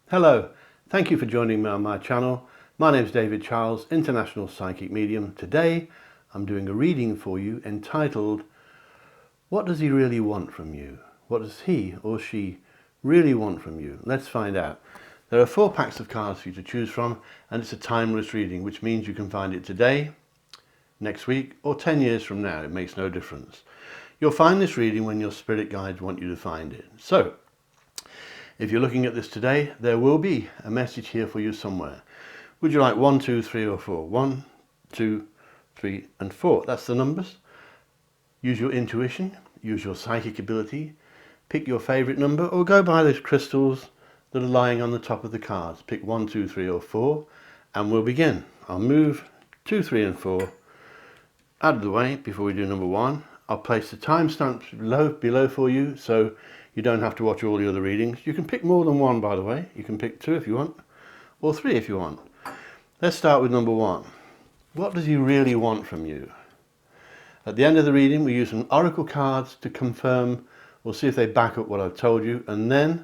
Hello, thank you for joining me on my channel. My name is David Charles, International Psychic Medium. Today I'm doing a reading for you entitled, What Does He Really Want From You? What does he or she really want from you? Let's find out. There are 4 packs of cards for you to choose from, and it's a timeless reading, which means you can find it today, next week, or 10 years from now. It makes no difference. You'll find this reading when your spirit guides want you to find it. So, if you're looking at this today, there will be a message here for you somewhere. Would you like 1, 2, 3 or 4? 1, 2, 3 and 4. That's the numbers. Use your intuition, use your psychic ability, pick your favourite number or go by those crystals that are lying on the top of the cards. Pick 1, 2, 3 or 4 and we'll begin. I'll move 2, 3 and 4 out of the way before we do number 1. I'll place the timestamps below for you so you don't have to watch all the other readings. You can pick more than 1, by the way. You can pick 2 if you want, or 3 if you want. Let's start with number 1. What does he really want from you? At the end of the reading, we use some oracle cards to confirm or see if they back up what I've told you, and then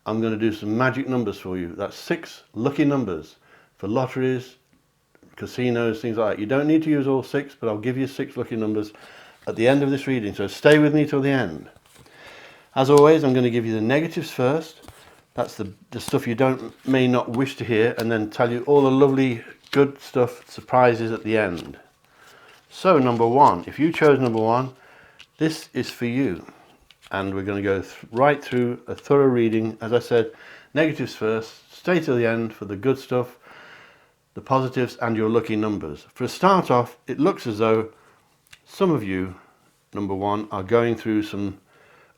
I'm going to do some magic numbers for you. That's 6 lucky numbers for lotteries, casinos, things like that. You don't need to use all 6, but I'll give you 6 lucky numbers at the end of this reading, so stay with me till the end. As always, I'm going to give you the negatives first. That's the stuff you may not wish to hear, and then tell you all the lovely good stuff, surprises at the end. So number 1, if you chose number 1, this is for you, and we're going to go right through a thorough reading. As I said, negatives first, stay till the end for the good stuff, the positives and your lucky numbers. For a start off, it looks as though some of you, number 1, are going through some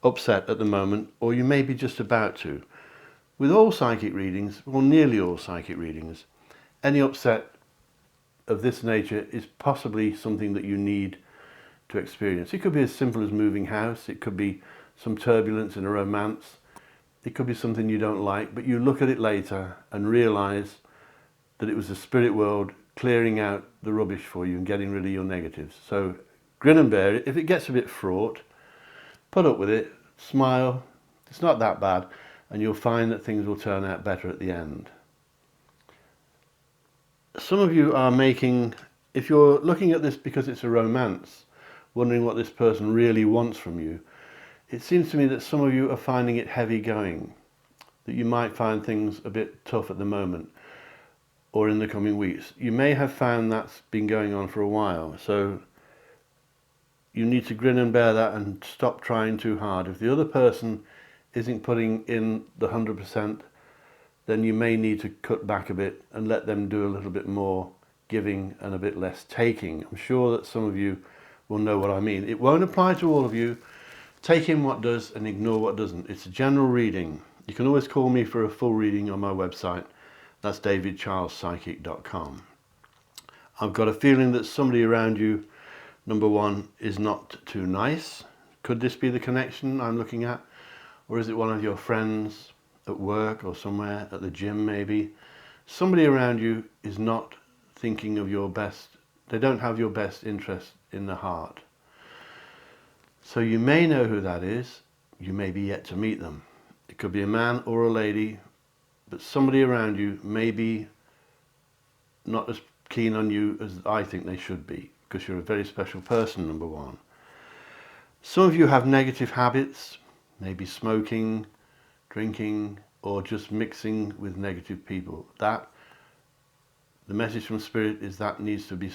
upset at the moment, or you may be just about to. With all psychic readings, or nearly all psychic readings, any upset of this nature is possibly something that you need to experience. It could be as simple as moving house, it could be some turbulence in a romance, it could be something you don't like, but you look at it later and realise that it was the spirit world clearing out the rubbish for you and getting rid of your negatives. So grin and bear it. If it gets a bit fraught, put up with it, smile, it's not that bad, and you'll find that things will turn out better at the end. Some of you are making, if you're looking at this because it's a romance, wondering what this person really wants from you, it seems to me that some of you are finding it heavy going, that you might find things a bit tough at the moment or in the coming weeks. You may have found that's been going on for a while, so you need to grin and bear that and stop trying too hard. If the other person isn't putting in the 100%, then you may need to cut back a bit and let them do a little bit more giving and a bit less taking. I'm sure that some of you will know what I mean. It won't apply to all of you. Take in what does and ignore what doesn't. It's a general reading. You can always call me for a full reading on my website. That's davidcharlespsychic.com. I've got a feeling that somebody around you, number 1, is not too nice. Could this be the connection I'm looking at? Or is it one of your friends at work or somewhere, at the gym maybe? Somebody around you is not thinking of your best. They don't have your best interest in the heart. So you may know who that is. You may be yet to meet them. It could be a man or a lady, but somebody around you may be not as keen on you as I think they should be, because you're a very special person, number 1. Some of you have negative habits, maybe smoking, drinking, or just mixing with negative people. That, the message from Spirit is that needs to be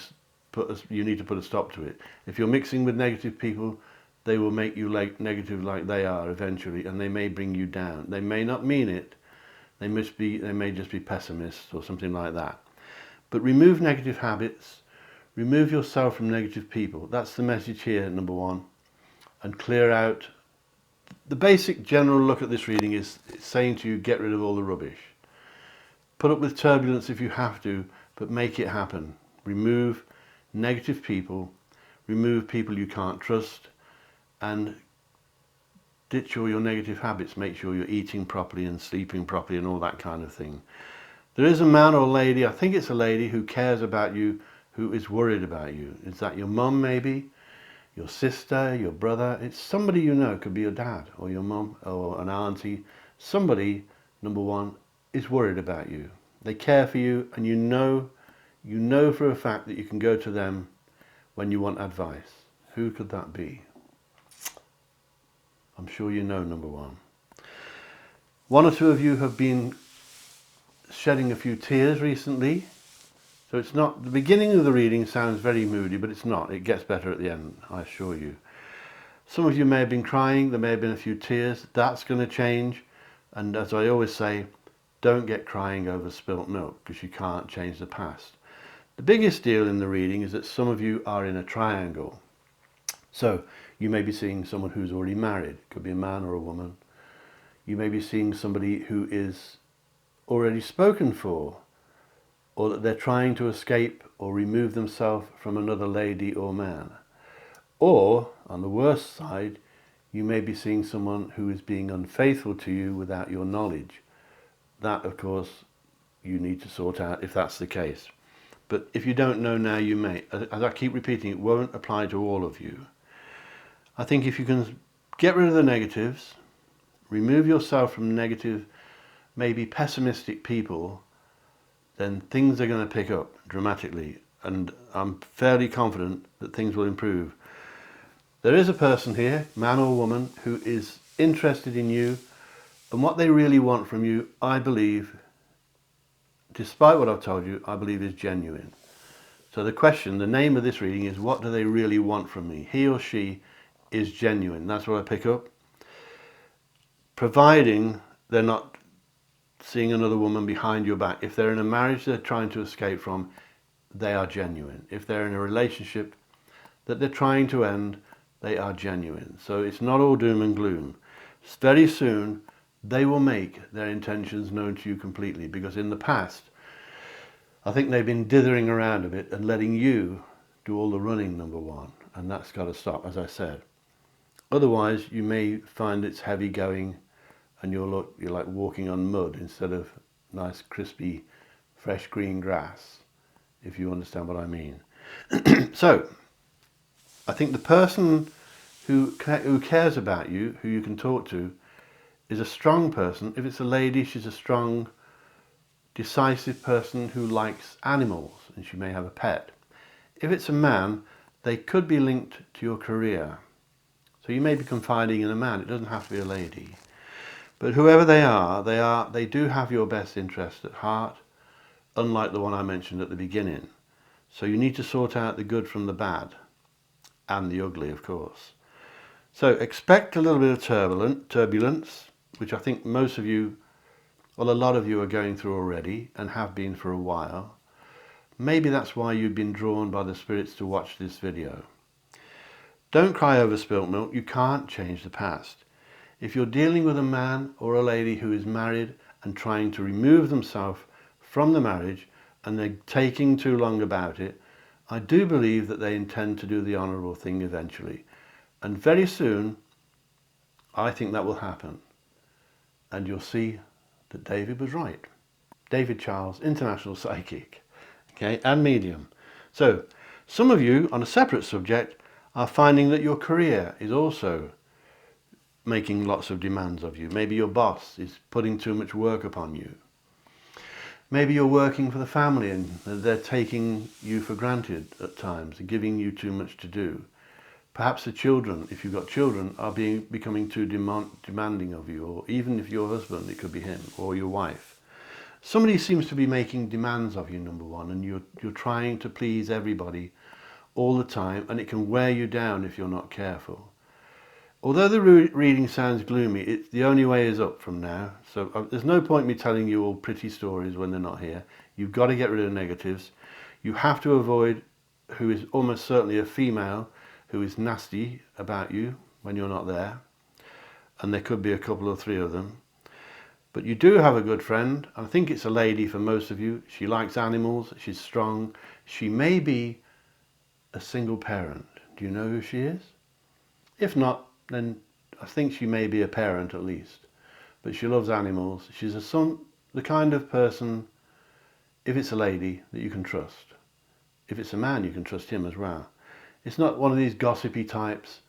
you need to put a stop to it. If you're mixing with negative people, they will make you negative like they are eventually, and they may bring you down. They may not mean it. They may just be pessimists or something like that. But remove negative habits, remove yourself from negative people. That's the message here, number 1. And clear out. The basic general look at this reading is saying to you, get rid of all the rubbish. Put up with turbulence if you have to, but make it happen. Remove negative people, remove people you can't trust, and ditch all your negative habits. Make sure you're eating properly and sleeping properly and all that kind of thing. There is a man or lady, I think it's a lady, who cares about you, who is worried about you. Is that your mum maybe? Your sister, your brother? It's somebody you know. It could be your dad or your mum or an auntie. Somebody, number 1, is worried about you. They care for you, and you know for a fact that you can go to them when you want advice. Who could that be? I'm sure you know number one. One or two of you have been shedding a few tears recently. So it's not, the beginning of the reading sounds very moody, but it's not. It gets better at the end, I assure you. Some of you may have been crying, there may have been a few tears. That's going to change. And as I always say, don't get crying over spilt milk, because you can't change the past. The biggest deal in the reading is that some of you are in a triangle. So you may be seeing someone who's already married. It could be a man or a woman. You may be seeing somebody who is already spoken for, or that they're trying to escape or remove themselves from another lady or man. Or, on the worst side, you may be seeing someone who is being unfaithful to you without your knowledge. That, of course, you need to sort out if that's the case. But if you don't know now, you may. As I keep repeating, it won't apply to all of you. I think if you can get rid of the negatives, remove yourself from negative, maybe pessimistic people, then things are going to pick up dramatically. And I'm fairly confident that things will improve. There is a person here, man or woman, who is interested in you, and what they really want from you, I believe, despite what I've told you, I believe is genuine. So the question, the name of this reading is, what do they really want from me? He or she is genuine. That's what I pick up. Providing they're not seeing another woman behind your back. If they're in a marriage they're trying to escape from, they are genuine. If they're in a relationship that they're trying to end, they are genuine. So it's not all doom and gloom. Very soon they will make their intentions known to you completely, because in the past I think they've been dithering around a bit and letting you do all the running, number one, and that's got to stop, as I said. Otherwise you may find it's heavy going and you're like walking on mud instead of nice crispy fresh green grass, if you understand what I mean. So I think the person who cares about you, who you can talk to, is a strong person. If it's a lady, she's a strong, decisive person who likes animals, and she may have a pet. If it's a man, they could be linked to your career. So you may be confiding in a man. It doesn't have to be a lady. But whoever they do have your best interest at heart, unlike the one I mentioned at the beginning. So you need to sort out the good from the bad, and the ugly, of course. So expect a little bit of turbulence, which I think most of you, well, a lot of you are going through already and have been for a while. Maybe that's why you've been drawn by the spirits to watch this video. Don't cry over spilt milk. You can't change the past. If you're dealing with a man or a lady who is married and trying to remove themselves from the marriage, and they're taking too long about it, I do believe that they intend to do the honourable thing eventually. And very soon, I think that will happen. And you'll see that David was right. David Charles, international psychic, okay, and medium. So some of you, on a separate subject, are finding that your career is also making lots of demands of you. Maybe your boss is putting too much work upon you. Maybe you're working for the family and they're taking you for granted at times and giving you too much to do. Perhaps the children, if you've got children, are becoming too demanding of you, or even if your husband, it could be him, or your wife. Somebody seems to be making demands of you, number one, and you're trying to please everybody all the time, and it can wear you down if you're not careful. Although the reading sounds gloomy, the only way is up from now. So there's no point me telling you all pretty stories when they're not here. You've got to get rid of negatives. You have to avoid who is almost certainly a female who is nasty about you when you're not there. And there could be a couple or three of them. But you do have a good friend. I think it's a lady for most of you. She likes animals. She's strong. She may be a single parent. Do you know who she is? If not, then I think she may be a parent at least. But she loves animals. She's the kind of person, if it's a lady, that you can trust. If it's a man, you can trust him as well. It's not one of these gossipy types.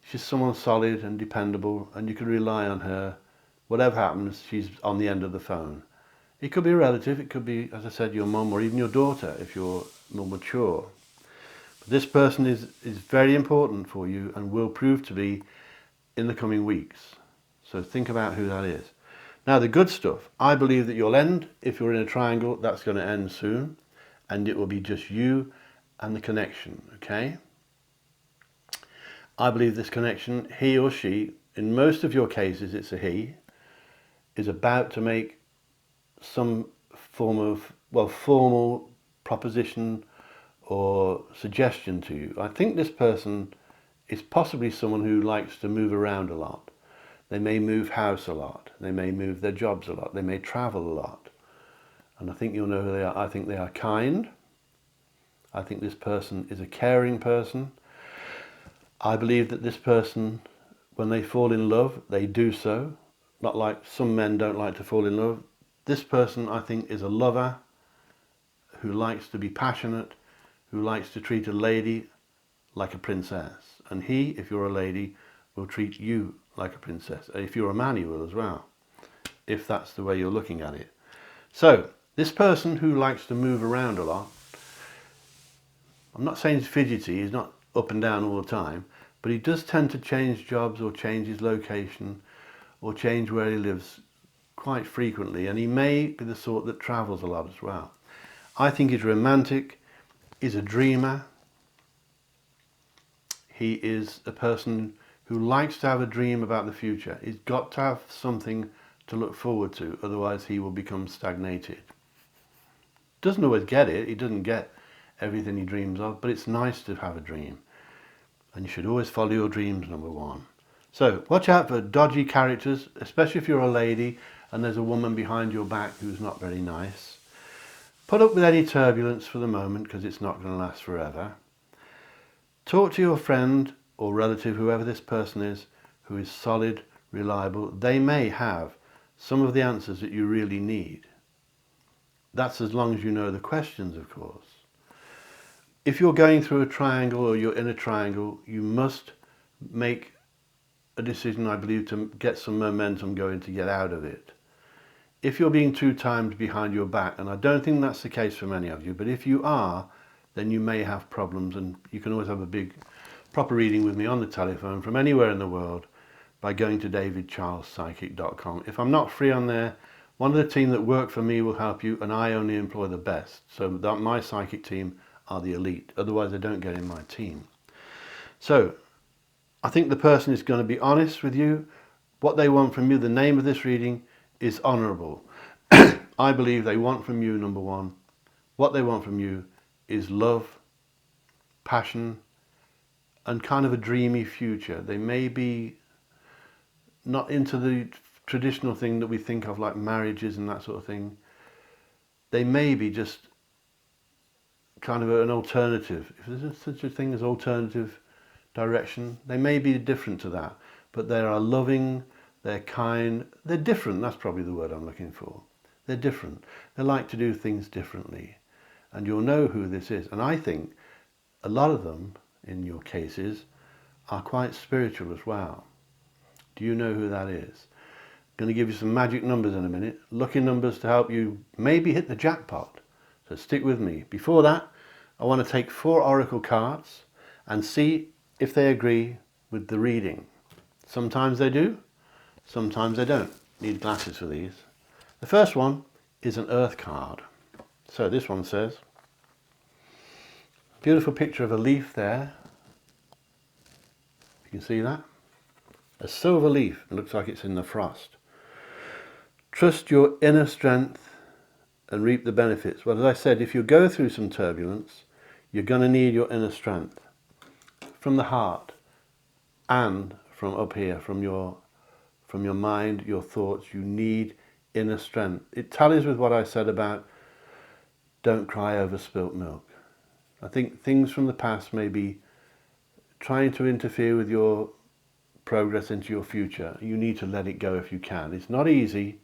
She's someone solid and dependable, and you can rely on her. Whatever happens, she's on the end of the phone. It could be a relative, it could be, as I said, your mum or even your daughter if you're more mature. But this person is very important for you and will prove to be in the coming weeks. So think about who that is. Now the good stuff, I believe that you'll end, if you're in a triangle, that's going to end soon, and it will be just you and the connection, okay? I believe this connection, he or she, in most of your cases it's a he, is about to make some form of, well, formal proposition or suggestion to you. I think this person is possibly someone who likes to move around a lot. They may move house a lot. They may move their jobs a lot. They may travel a lot. And I think you'll know who they are. I think they are kind. I think this person is a caring person. I believe that this person, when they fall in love, they do so. Not like some men don't like to fall in love. This person, I think, is a lover who likes to be passionate, who likes to treat a lady like a princess. And he, if you're a lady, will treat you like a princess. If you're a man, he will as well, if that's the way you're looking at it. So, this person who likes to move around a lot, I'm not saying he's fidgety, he's not up and down all the time, but he does tend to change jobs or change his location or change where he lives quite frequently, and he may be the sort that travels a lot as well. I think he's romantic, he's a dreamer, he is a person who likes to have a dream about the future. He's got to have something to look forward to, otherwise he will become stagnated. Doesn't always get it, he doesn't get everything he dreams of, but it's nice to have a dream. And you should always follow your dreams, number one. So watch out for dodgy characters, especially if you're a lady and there's a woman behind your back who's not very nice. Put up with any turbulence for the moment because it's not going to last forever. Talk to your friend or relative, whoever this person is, who is solid, reliable. They may have some of the answers that you really need. That's as long as you know the questions, of course. If you're going through a triangle or you're in a triangle, you must make a decision, I believe, to get some momentum going to get out of it. If you're being too timed behind your back, and I don't think that's the case for many of you, but if you are, then you may have problems, and you can always have a big proper reading with me on the telephone from anywhere in the world by going to davidcharlespsychic.com. If I'm not free on there, one of the team that work for me will help you, and I only employ the best. So that my psychic team are the elite, otherwise they don't get in my team. So I think the person is going to be honest with you. What they want from you, the name of this reading is honourable. I believe they want from you, number one, what they want from you is love, passion, and kind of a dreamy future. They may be not into the traditional thing that we think of like marriages and that sort of thing. They may be just kind of an alternative. If there's such a thing as alternative direction, they may be different to that, but they are loving, they're kind, they're different. That's probably the word I'm looking for. They're different. They like to do things differently, and you'll know who this is. And I think a lot of them, in your cases, are quite spiritual as well. Do you know who that is? I'm going to give you some magic numbers in a minute, lucky numbers to help you maybe hit the jackpot. So stick with me. Before that, I want to take 4 oracle cards and see if they agree with the reading. Sometimes they do, sometimes they don't. Need glasses for these. The first one is an earth card. So this one says, beautiful picture of a leaf there. You can see that? A silver leaf. It looks like it's in the frost. Trust your inner strength and reap the benefits. Well, as I said, if you go through some turbulence, you're going to need your inner strength from the heart and from up here, from your mind, your thoughts. You need inner strength. It tallies with what I said about don't cry over spilt milk. I think things from the past may be trying to interfere with your progress into your future. You need to let it go if you can. It's not easy.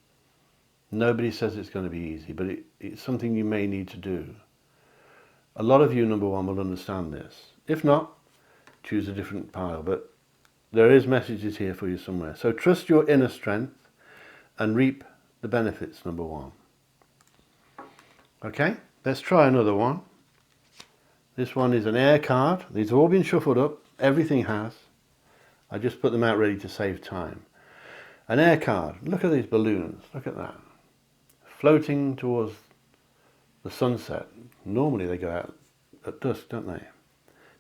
Nobody says it's going to be easy, but it's something you may need to do. A lot of you, number one, will understand this. If not, choose a different pile, but there is messages here for you somewhere. So trust your inner strength and reap the benefits, number one. Okay, let's try another one. This one is an air card. These have all been shuffled up. Everything has. I just put them out ready to save time. An air card. Look at these balloons. Look at that. Floating towards the sunset. Normally they go out at dusk, don't they?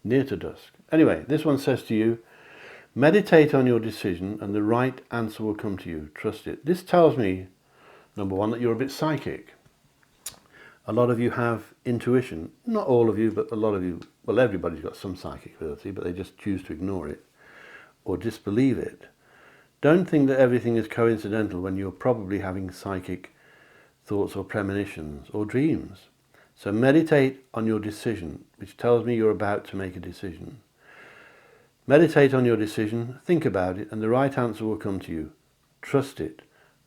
Near to dusk. Anyway, this one says to you, meditate on your decision and the right answer will come to you. Trust it. This tells me, number one, that you're a bit psychic. A lot of you have intuition. Not all of you, but a lot of you. Well, everybody's got some psychic ability, but they just choose to ignore it or disbelieve it. Don't think that everything is coincidental when you're probably having psychic thoughts or premonitions or dreams. So meditate on your decision, which tells me you're about to make a decision. Meditate on your decision, think about it, and the right answer will come to you. Trust it.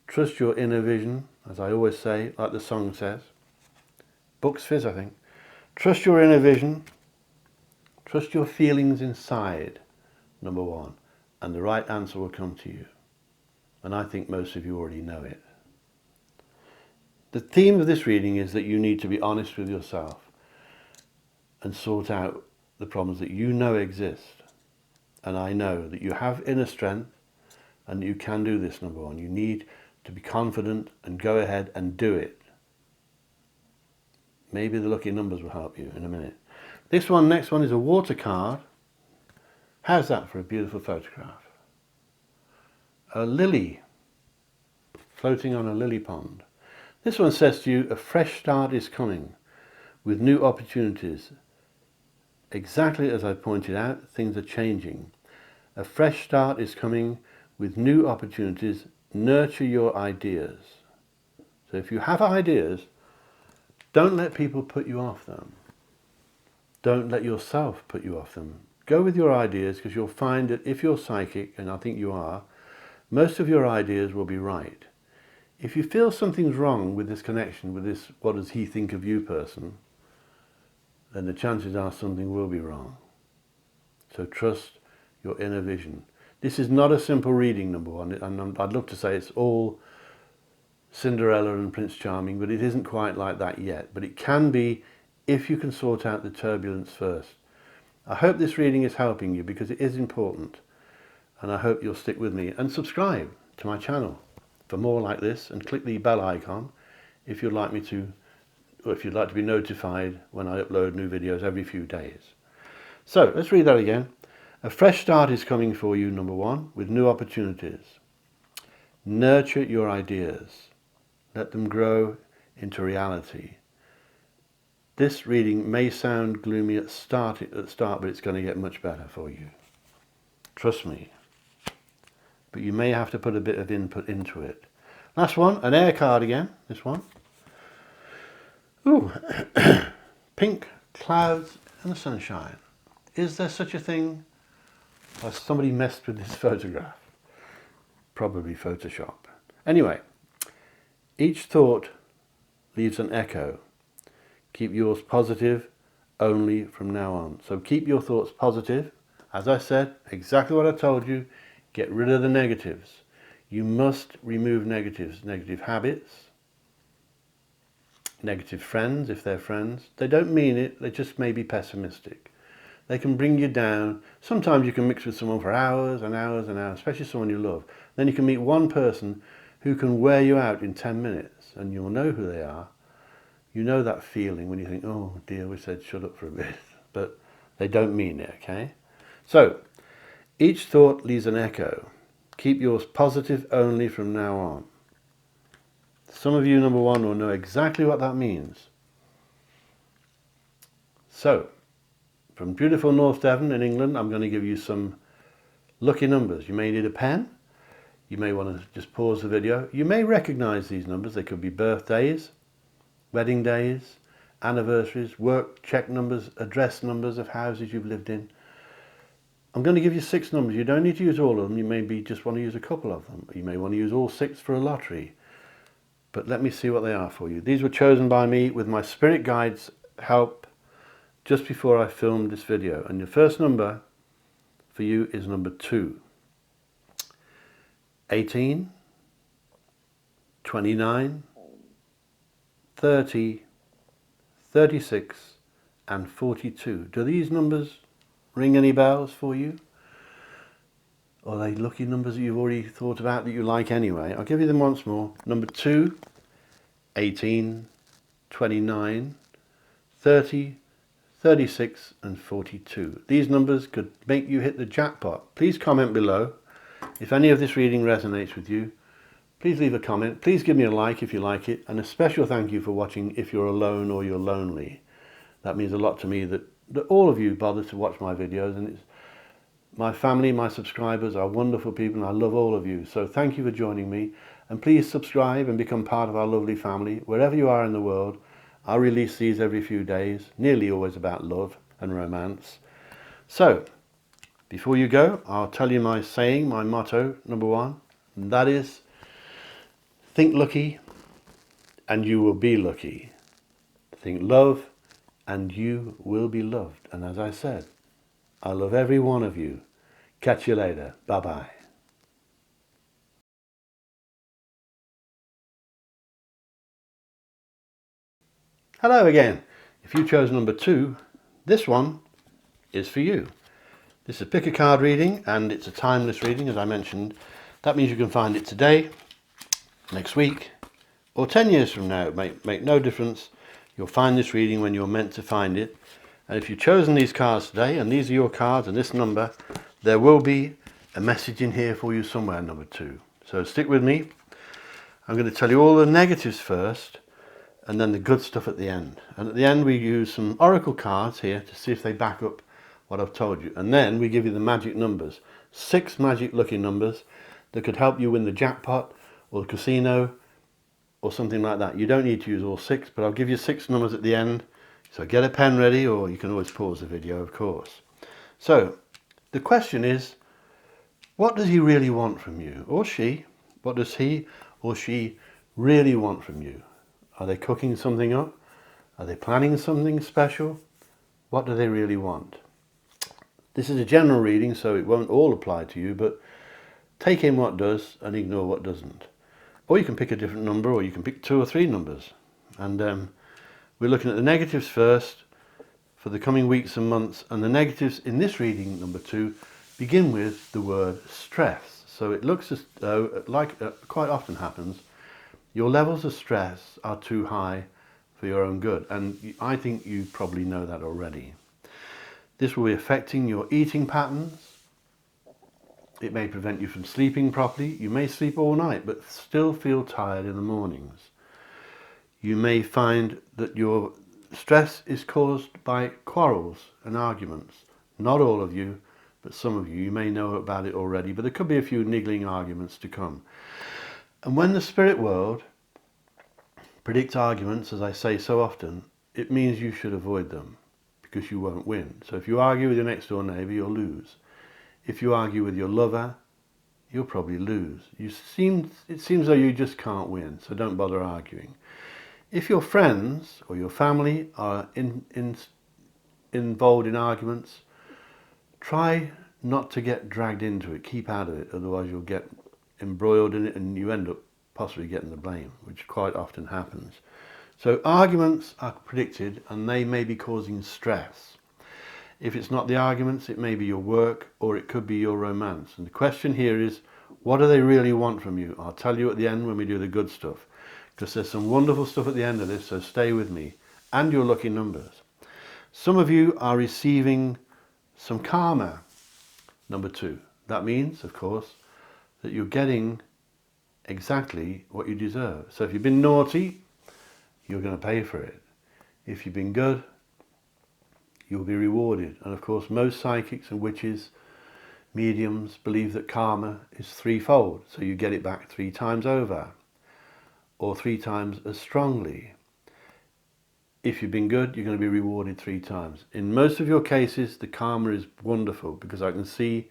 Trust your inner vision, as I always say, like the song says. Bucks Fizz, I think. Trust your inner vision. Trust your feelings inside, number one, and the right answer will come to you. And I think most of you already know it. The theme of this reading is that you need to be honest with yourself and sort out the problems that you know exist. And I know that you have inner strength and you can do this, number one. You need to be confident and go ahead and do it. Maybe the lucky numbers will help you in a minute. This one, next one, is a water card. How's that for a beautiful photograph? A lily floating on a lily pond. This one says to you, a fresh start is coming with new opportunities. Exactly as I pointed out, things are changing. A fresh start is coming with new opportunities. Nurture your ideas. So if you have ideas, don't let people put you off them. Don't let yourself put you off them. Go with your ideas, because you'll find that if you're psychic, and I think you are, most of your ideas will be right. If you feel something's wrong with this connection, with this what does he think of you person, then the chances are something will be wrong. So trust your inner vision. This is not a simple reading, number one, and I'd love to say it's all Cinderella and Prince Charming, but it isn't quite like that yet. But it can be if you can sort out the turbulence first. I hope this reading is helping you, because it is important, and I hope you'll stick with me and subscribe to my channel for more like this, and click the bell icon if you'd like me to, or if you'd like to be notified when I upload new videos every few days. So let's read that again. A fresh start is coming for you, number one, with new opportunities. Nurture your ideas. Let them grow into reality. This reading may sound gloomy at the start, but it's going to get much better for you. Trust me. But you may have to put a bit of input into it. Last one, an air card again, this one. Ooh, pink clouds and the sunshine. Is there such a thing? Or somebody messed with this photograph? Probably Photoshop. Anyway, each thought leaves an echo. Keep yours positive only from now on. So keep your thoughts positive. As I said, exactly what I told you. Get rid of the negatives. You must remove negatives, negative habits, negative friends, if they're friends. They don't mean it, they just may be pessimistic. They can bring you down. Sometimes you can mix with someone for hours and hours and hours, especially someone you love. Then you can meet one person who can wear you out in 10 minutes, and you'll know who they are. You know that feeling when you think, oh dear, we said shut up for a bit, but they don't mean it, okay? So, each thought leaves an echo. Keep yours positive only from now on. Some of you, number one, will know exactly what that means. So, from beautiful North Devon in England, I'm going to give you some lucky numbers. You may need a pen. You may want to just pause the video. You may recognize these numbers. They could be birthdays, wedding days, anniversaries, work check numbers, address numbers of houses you've lived in. I'm going to give you 6 numbers. You don't need to use all of them. You maybe just want to use a couple of them. You may want to use all 6 for a lottery. But let me see what they are for you. These were chosen by me with my spirit guide's help just before I filmed this video. And the first number for you is number 2. 18, 29, 30, 36 and 42. Do these numbers ring any bells for you? Or are they lucky numbers that you've already thought about that you like anyway? I'll give you them once more. Number 2, 18, 29, 30, 36 and 42. These numbers could make you hit the jackpot. Please comment below if any of this reading resonates with you. Please leave a comment. Please give me a like if you like it, and a special thank you for watching if you're alone or you're lonely. That means a lot to me that all of you bother to watch my videos, and it's my family, my subscribers are wonderful people, and I love all of you. So thank you for joining me, and please subscribe and become part of our lovely family wherever you are in the world. I release these every few days, nearly always about love and romance. So, before you go, I'll tell you my saying, my motto, number 1, and that is, think lucky and you will be lucky. Think love and you will be loved. And as I said, I love every one of you. Catch you later. Bye-bye. Hello again. If you chose number 2, this one is for you. This is a pick a card reading, and it's a timeless reading, as I mentioned. That means you can find it today, next week, or 10 years from now. It make no difference. You'll find this reading when you're meant to find it. And if you've chosen these cards today, and these are your cards and this number, there will be a message in here for you somewhere, number 2. So stick with me. I'm going to tell you all the negatives first, and then the good stuff at the end. And at the end we use some oracle cards here to see if they back up what I've told you. And then we give you the magic numbers. 6 magic lucky numbers that could help you win the jackpot or the casino or something like that. You don't need to use all 6, but I'll give you 6 numbers at the end. So get a pen ready, or you can always pause the video, of course. So the question is, what does he really want from you? Or she? What does he or she really want from you? Are they cooking something up? Are they planning something special? What do they really want? This is a general reading, so it won't all apply to you, but take in what does and ignore what doesn't. Or you can pick a different number, or you can pick 2 or 3 numbers. And we're looking at the negatives first for the coming weeks and months. And the negatives in this reading, number 2, begin with the word stress. So it looks as though, like quite often happens, your levels of stress are too high for your own good. And I think you probably know that already. This will be affecting your eating patterns. It may prevent you from sleeping properly. You may sleep all night but still feel tired in the mornings. You may find that your stress is caused by quarrels and arguments. Not all of you, but some of you. You may know about it already, but there could be a few niggling arguments to come. And when the spirit world predicts arguments, as I say so often, it means you should avoid them, because you won't win. So if you argue with your next door neighbour, you'll lose. If you argue with your lover, you'll probably lose. It seems though you just can't win, so don't bother arguing. If your friends or your family are involved in arguments, try not to get dragged into it. Keep out of it, otherwise you'll get embroiled in it and you end up possibly getting the blame, which quite often happens. So arguments are predicted, and they may be causing stress. If it's not the arguments, it may be your work, or it could be your romance. And the question here is, what do they really want from you? I'll tell you at the end when we do the good stuff, because there's some wonderful stuff at the end of this, so stay with me. And your lucky numbers. Some of you are receiving some karma, number 2. That means, of course, that you're getting exactly what you deserve. So if you've been naughty, you're going to pay for it. If you've been good, you'll be rewarded. And of course, most psychics and witches, mediums, believe that karma is 3-fold. So you get it back 3 times over, or 3 times as strongly. If you've been good, you're going to be rewarded 3 times. In most of your cases, the karma is wonderful, because I can see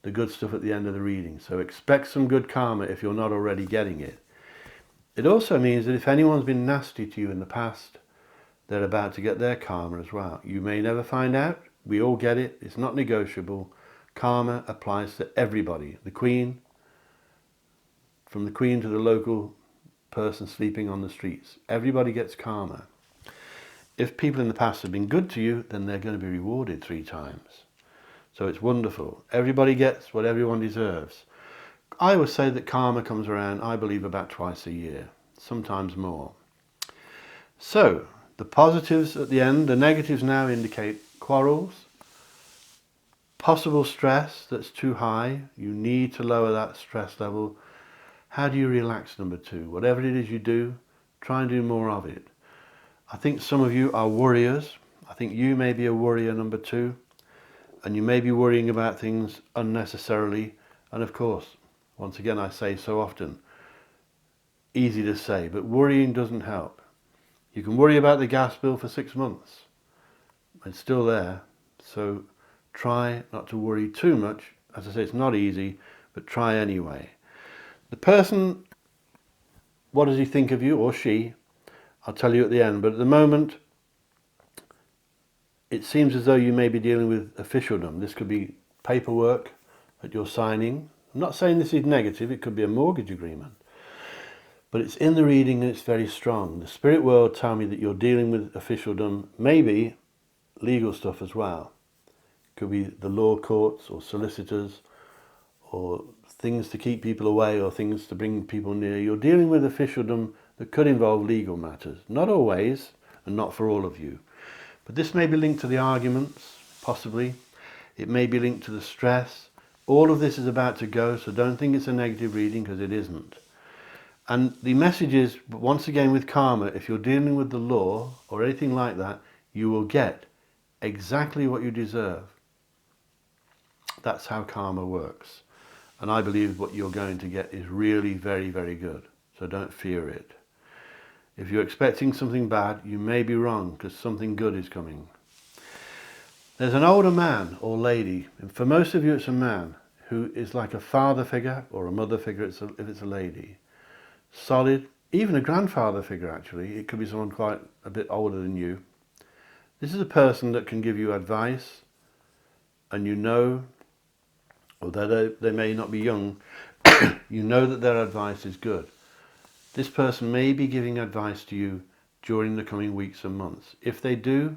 the good stuff at the end of the reading. So expect some good karma if you're not already getting it. It also means that if anyone's been nasty to you in the past, they're about to get their karma as well. You may never find out. We all get it. It's not negotiable. Karma applies to everybody. The Queen, from the Queen to the local person sleeping on the streets. Everybody gets karma. if people in the past have been good to you, then they're going to be rewarded 3 times. So it's wonderful. Everybody gets what everyone deserves. I would say that karma comes around, I believe, about twice a year, sometimes more. So the positives at the end, the negatives now indicate quarrels, possible stress that's too high. You need to lower that stress level. How do you relax, number 2? Whatever it is you do, try and do more of it. I think some of you are worriers. I think you may be a worrier, number 2, and you may be worrying about things unnecessarily. And of course, once again, I say so often, easy to say, but worrying doesn't help. You can worry about the gas bill for 6 months. It's still there. So try not to worry too much. As I say, it's not easy, but try anyway. The person, what does he think of you, or she? I'll tell you at the end. But at the moment, it seems as though you may be dealing with officialdom. This could be paperwork that you're signing. I'm not saying this is negative. It could be a mortgage agreement. But it's in the reading and it's very strong. The spirit world tell me that you're dealing with officialdom, maybe legal stuff as well. It could be the law courts or solicitors or things to keep people away or things to bring people near. You're dealing with officialdom that could involve legal matters. Not always, and not for all of you. But this may be linked to the arguments, possibly. It may be linked to the stress. All of this is about to go, so don't think it's a negative reading, because it isn't. And the message is, once again with karma, if you're dealing with the law or anything like that, you will get exactly what you deserve. That's how karma works. And I believe what you're going to get is really very, very good. So don't fear it. If you're expecting something bad, you may be wrong, because something good is coming. There's an older man or lady, and for most of you it's a man, who is like a father figure or a mother figure if it's a lady. Solid, even a grandfather figure actually. It could be someone quite a bit older than you. This is a person that can give you advice, and you know, although they may not be young, you know that their advice is good. This person may be giving advice to you during the coming weeks and months. If they do,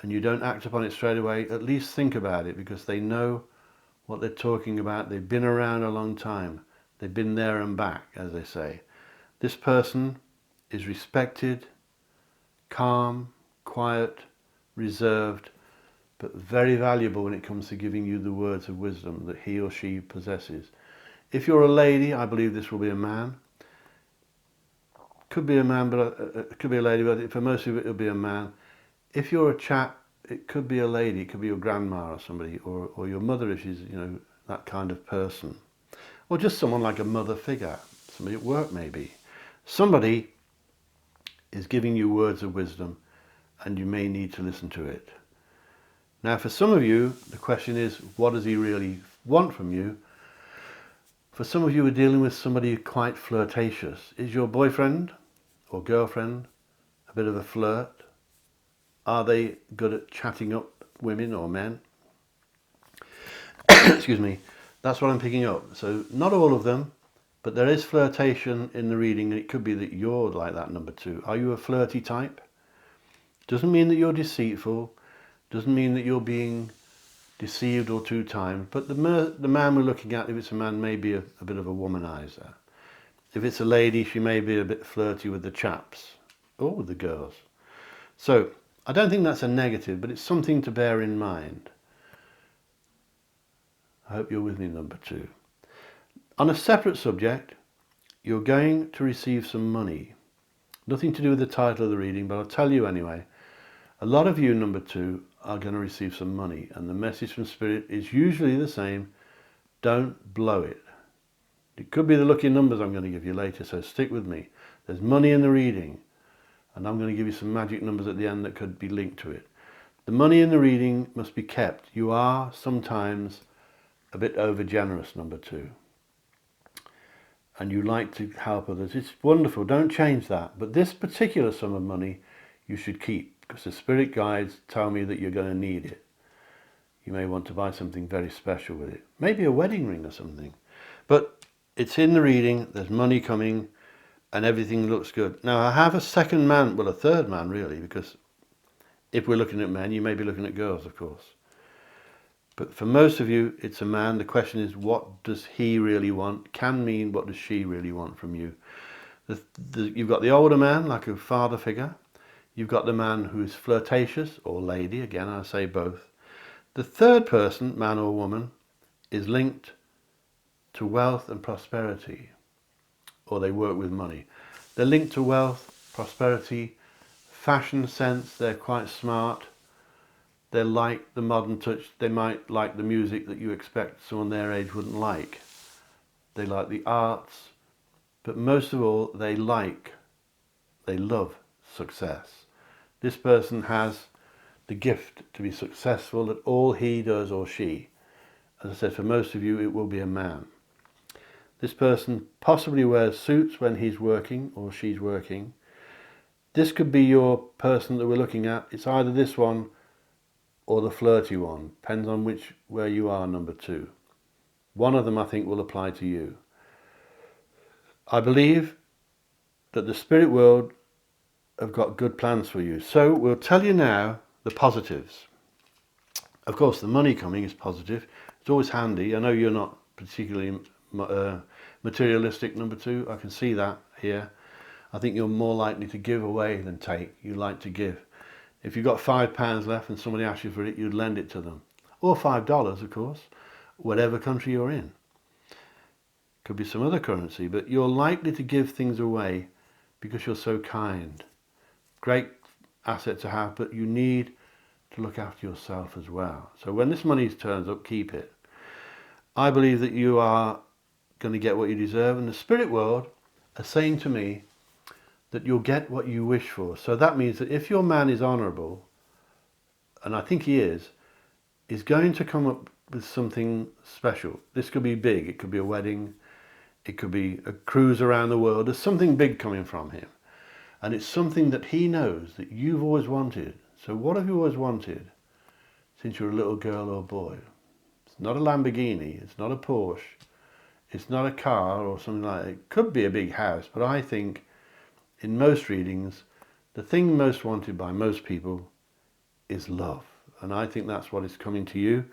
and you don't act upon it straight away, at least think about it, because they know what they're talking about. They've been around a long time. They've been there and back, as they say. This person is respected, calm, quiet, reserved, but very valuable when it comes to giving you the words of wisdom that he or she possesses. If you're a lady, I believe this will be a man. Could be a man, but it could be a lady, but for most of you it'll be a man. If you're a chap, it could be a lady. It could be your grandma or somebody, or your mother if she's, that kind of person. Or just someone like a mother figure, somebody at work maybe. Somebody is giving you words of wisdom, and you may need to listen to it. Now for some of you, the question is, what does he really want from you? For some of you who are dealing with somebody quite flirtatious. Is your boyfriend or girlfriend a bit of a flirt? Are they good at chatting up women or men? Excuse me. That's what I'm picking up. So not all of them, but there is flirtation in the reading, and it could be that you're like that, number 2. Are you a flirty type? Doesn't mean that you're deceitful. Doesn't mean that you're being deceived or 2 times. But the man we're looking at, if it's a man, may be a bit of a womanizer. If it's a lady, she may be a bit flirty with the chaps or with the girls. So I don't think that's a negative, but it's something to bear in mind. I hope you're with me, number 2. On a separate subject, you're going to receive some money. Nothing to do with the title of the reading, but I'll tell you anyway. A lot of you, number 2, are going to receive some money, and the message from Spirit is usually the same. Don't blow it. It could be the lucky numbers I'm going to give you later, so stick with me. There's money in the reading, and I'm going to give you some magic numbers at the end that could be linked to it. The money in the reading must be kept. You are sometimes a bit over generous, number 2, and you like to help others. It's wonderful, don't change that, but this particular sum of money you should keep, because the spirit guides tell me that you're going to need it. You may want to buy something very special with it, maybe a wedding ring or something, but it's in the reading. There's money coming, and everything looks good. Now I have a second man, well a third man really, because if we're looking at men, you may be looking at girls, of course. But for most of you, it's a man. The question is, what does he really want? Can mean, what does she really want from you? You've got the older man, like a father figure. You've got the man who is flirtatious, or lady, again, I say both. The third person, man or woman, is linked to wealth and prosperity, or they work with money. They're linked to wealth, prosperity, fashion sense, they're quite smart. They like the modern touch. They might like the music that you expect someone their age wouldn't like. They like the arts. But most of all, they love success. This person has the gift to be successful at all he does or she. As I said, for most of you, it will be a man. This person possibly wears suits when he's working or she's working. This could be your person that we're looking at. It's either this one or the flirty one, depends on where you are, number 2. One of them I think will apply to you. I believe that the spirit world have got good plans for you. So we'll tell you now the positives. Of course, the money coming is positive. It's always handy. I know you're not particularly materialistic, number 2. I can see that here. I think you're more likely to give away than take. You like to give. If you've got £5 left and somebody asks you for it, you'd lend it to them. Or $5, of course, whatever country you're in. Could be some other currency, but you're likely to give things away because you're so kind. Great asset to have, but you need to look after yourself as well. So when this money turns up, keep it. I believe that you are going to get what you deserve, and the spirit world are saying to me that you'll get what you wish for. So that means that if your man is honourable, and I think he is going to come up with something special. This could be big. It could be a wedding. It could be a cruise around the world. There's something big coming from him. And it's something that he knows that you've always wanted. So what have you always wanted since you were a little girl or boy? It's not a Lamborghini. It's not a Porsche. It's not a car or something like that. It could be a big house, but I think in most readings, the thing most wanted by most people is love. And I think that's what is coming to you.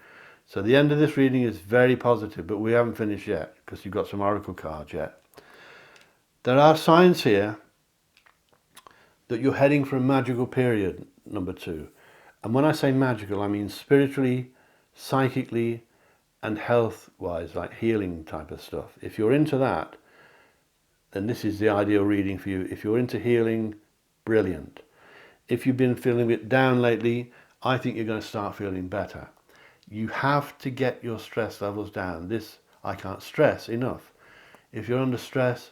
So the end of this reading is very positive, but we haven't finished yet because you've got some oracle cards yet. There are signs here that you're heading for a magical period, number 2. And when I say magical, I mean spiritually, psychically, and health-wise, like healing type of stuff. If you're into that, then this is the ideal reading for you. If you're into healing, brilliant. If you've been feeling a bit down lately, I think you're going to start feeling better. You have to get your stress levels down. This I can't stress enough. If you're under stress,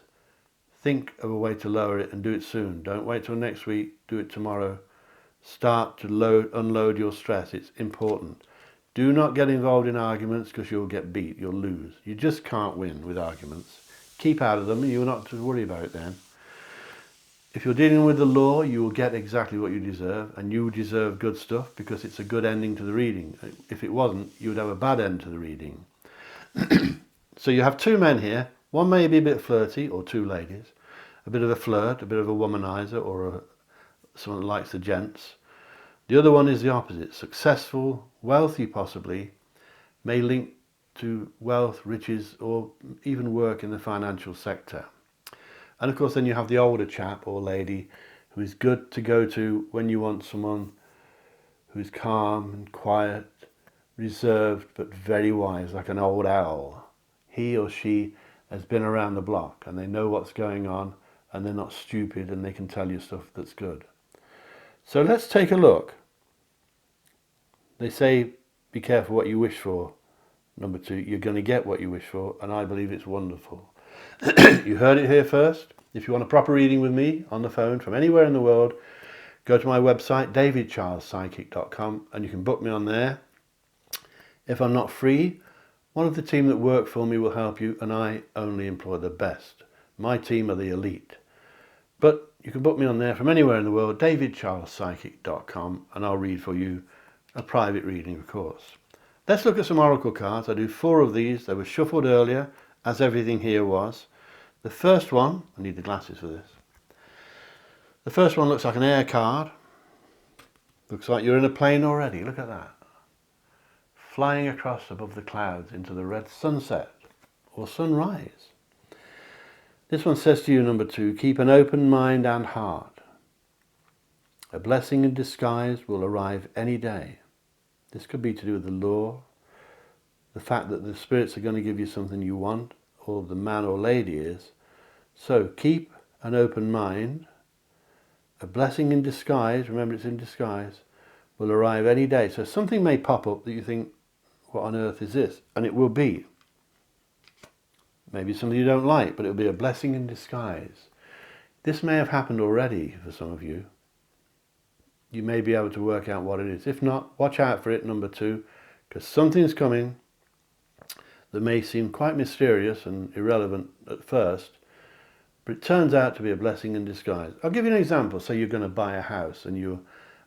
think of a way to lower it and do it soon. Don't wait till next week, do it tomorrow. Start to unload your stress. It's important. Do not get involved in arguments because you'll get beat, you'll lose. You just can't win with arguments. Keep out of them and you're not to worry about it then. If you're dealing with the law, you will get exactly what you deserve, and you deserve good stuff because it's a good ending to the reading. If it wasn't, you would have a bad end to the reading. So you have 2 men here. One may be a bit flirty, or 2 ladies. A bit of a flirt, a bit of a womanizer, or someone that likes the gents. The other one is the opposite. Successful, wealthy possibly, may link to wealth, riches, or even work in the financial sector. And of course then you have the older chap or lady who is good to go to when you want someone who is calm and quiet, reserved but very wise, like an old owl. He or she has been around the block and they know what's going on and they're not stupid and they can tell you stuff that's good. So let's take a look. They say be careful what you wish for. Number 2, you're going to get what you wish for, and I believe it's wonderful. You heard it here first. If you want a proper reading with me on the phone from anywhere in the world, go to my website, davidcharlespsychic.com, and you can book me on there. If I'm not free, one of the team that work for me will help you, and I only employ the best. My team are the elite. But you can book me on there from anywhere in the world, davidcharlespsychic.com, and I'll read for you a private reading, of course. Let's look at some oracle cards. I do 4 of these. They were shuffled earlier, as everything here was. The first one, I need the glasses for this. The first one looks like an air card. Looks like you're in a plane already. Look at that. Flying across above the clouds into the red sunset or sunrise. This one says to you, number 2, keep an open mind and heart. A blessing in disguise will arrive any day. This could be to do with the law, the fact that the spirits are going to give you something you want, or the man or lady is. So keep an open mind. A blessing in disguise, remember it's in disguise, will arrive any day. So something may pop up that you think, what on earth is this? And it will be. Maybe something you don't like, but it will be a blessing in disguise. This may have happened already for some of you. You may be able to work out what it is. If not, watch out for it, number 2, because something's coming that may seem quite mysterious and irrelevant at first, but it turns out to be a blessing in disguise. I'll give you an example. Say you're going to buy a house and you're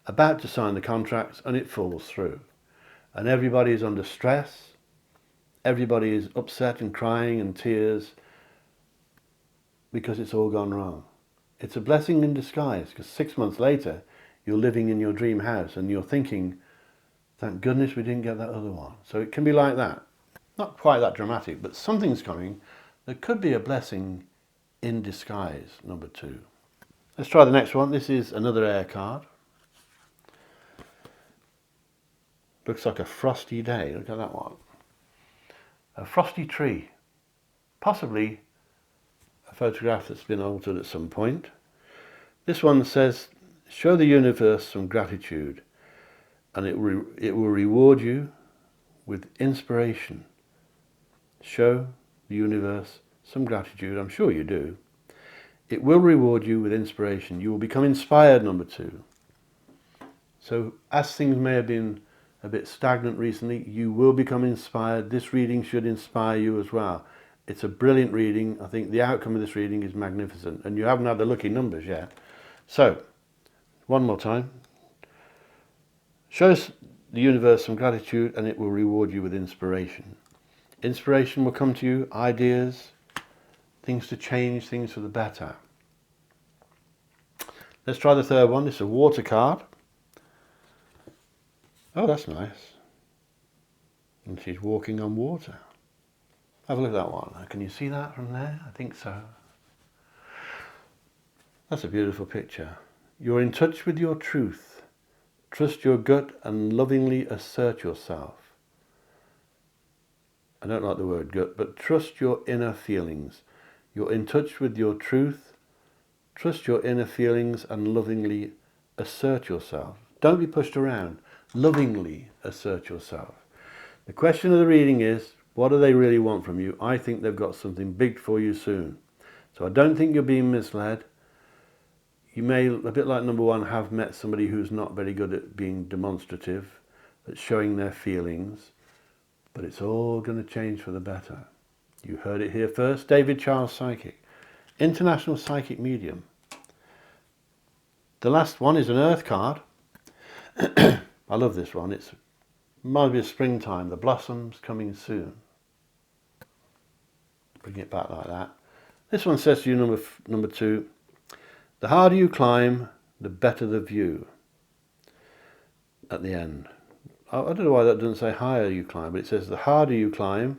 about to sign the contracts and it falls through. And everybody is under stress. Everybody is upset and crying and tears because it's all gone wrong. It's a blessing in disguise, because 6 months later you're living in your dream house and you're thinking, thank goodness we didn't get that other one. So it can be like that. Not quite that dramatic, but something's coming that could be a blessing in disguise, number 2. Let's try the next one. This is another air card. Looks like a frosty day. Look at that one. A frosty tree. Possibly a photograph that's been altered at some point. This one says, show the universe some gratitude and it will reward you with inspiration. Show the universe some gratitude. I'm sure you do. It will reward you with inspiration. You will become inspired, number 2. So as things may have been a bit stagnant recently, you will become inspired. This reading should inspire you as well. It's a brilliant reading. I think the outcome of this reading is magnificent, and you haven't had the lucky numbers yet. So, one more time. Show the universe some gratitude and it will reward you with inspiration. Inspiration will come to you, ideas, things to change things for the better. Let's try the third one. It's a water card. Oh, that's nice. And she's walking on water. Have a look at that one. Can you see that from there? I think so. That's a beautiful picture. You're in touch with your truth. Trust your gut and lovingly assert yourself. I don't like the word gut, but trust your inner feelings. You're in touch with your truth. Trust your inner feelings and lovingly assert yourself. Don't be pushed around. Lovingly assert yourself. The question of the reading is, what do they really want from you? I think they've got something big for you soon. So I don't think you're being misled. You may, a bit like number 1, have met somebody who's not very good at being demonstrative, at showing their feelings, but it's all going to change for the better. You heard it here first. David Charles Psychic, international psychic medium. The last one is an earth card. I love this one. It reminds me of springtime, the blossoms coming soon. Bring it back like that. This one says to you, number 2, the harder you climb, the better the view at the end. I don't know why that doesn't say higher you climb, but it says the harder you climb,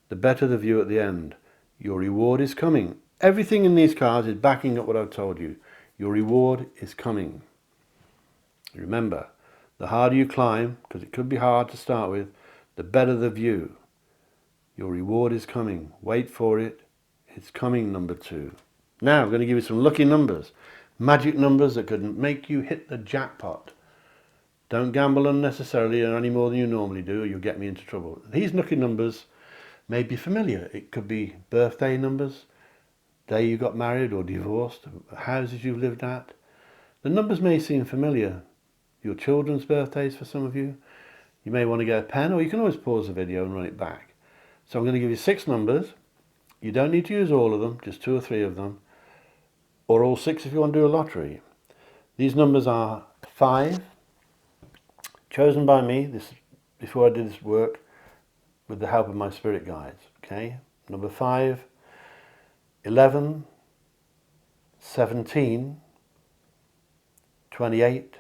the better the view at the end. Your reward is coming. Everything in these cards is backing up what I've told you. Your reward is coming. Remember, the harder you climb, because it could be hard to start with, the better the view. Your reward is coming. Wait for it. It's coming, number 2. Now I'm going to give you some lucky numbers. Magic numbers that could make you hit the jackpot. Don't gamble unnecessarily or any more than you normally do, or you'll get me into trouble. These lucky numbers may be familiar. It could be birthday numbers, day you got married or divorced, houses you've lived at. The numbers may seem familiar. Your children's birthdays for some of you. You may want to get a pen, or you can always pause the video and run it back. So I'm going to give you 6 numbers. You don't need to use all of them, just 2 or 3 of them, or all 6 if you want to do a lottery. These numbers are 5, chosen by me before I did this work with the help of my spirit guides. Okay, number 5, 11, 17, 28,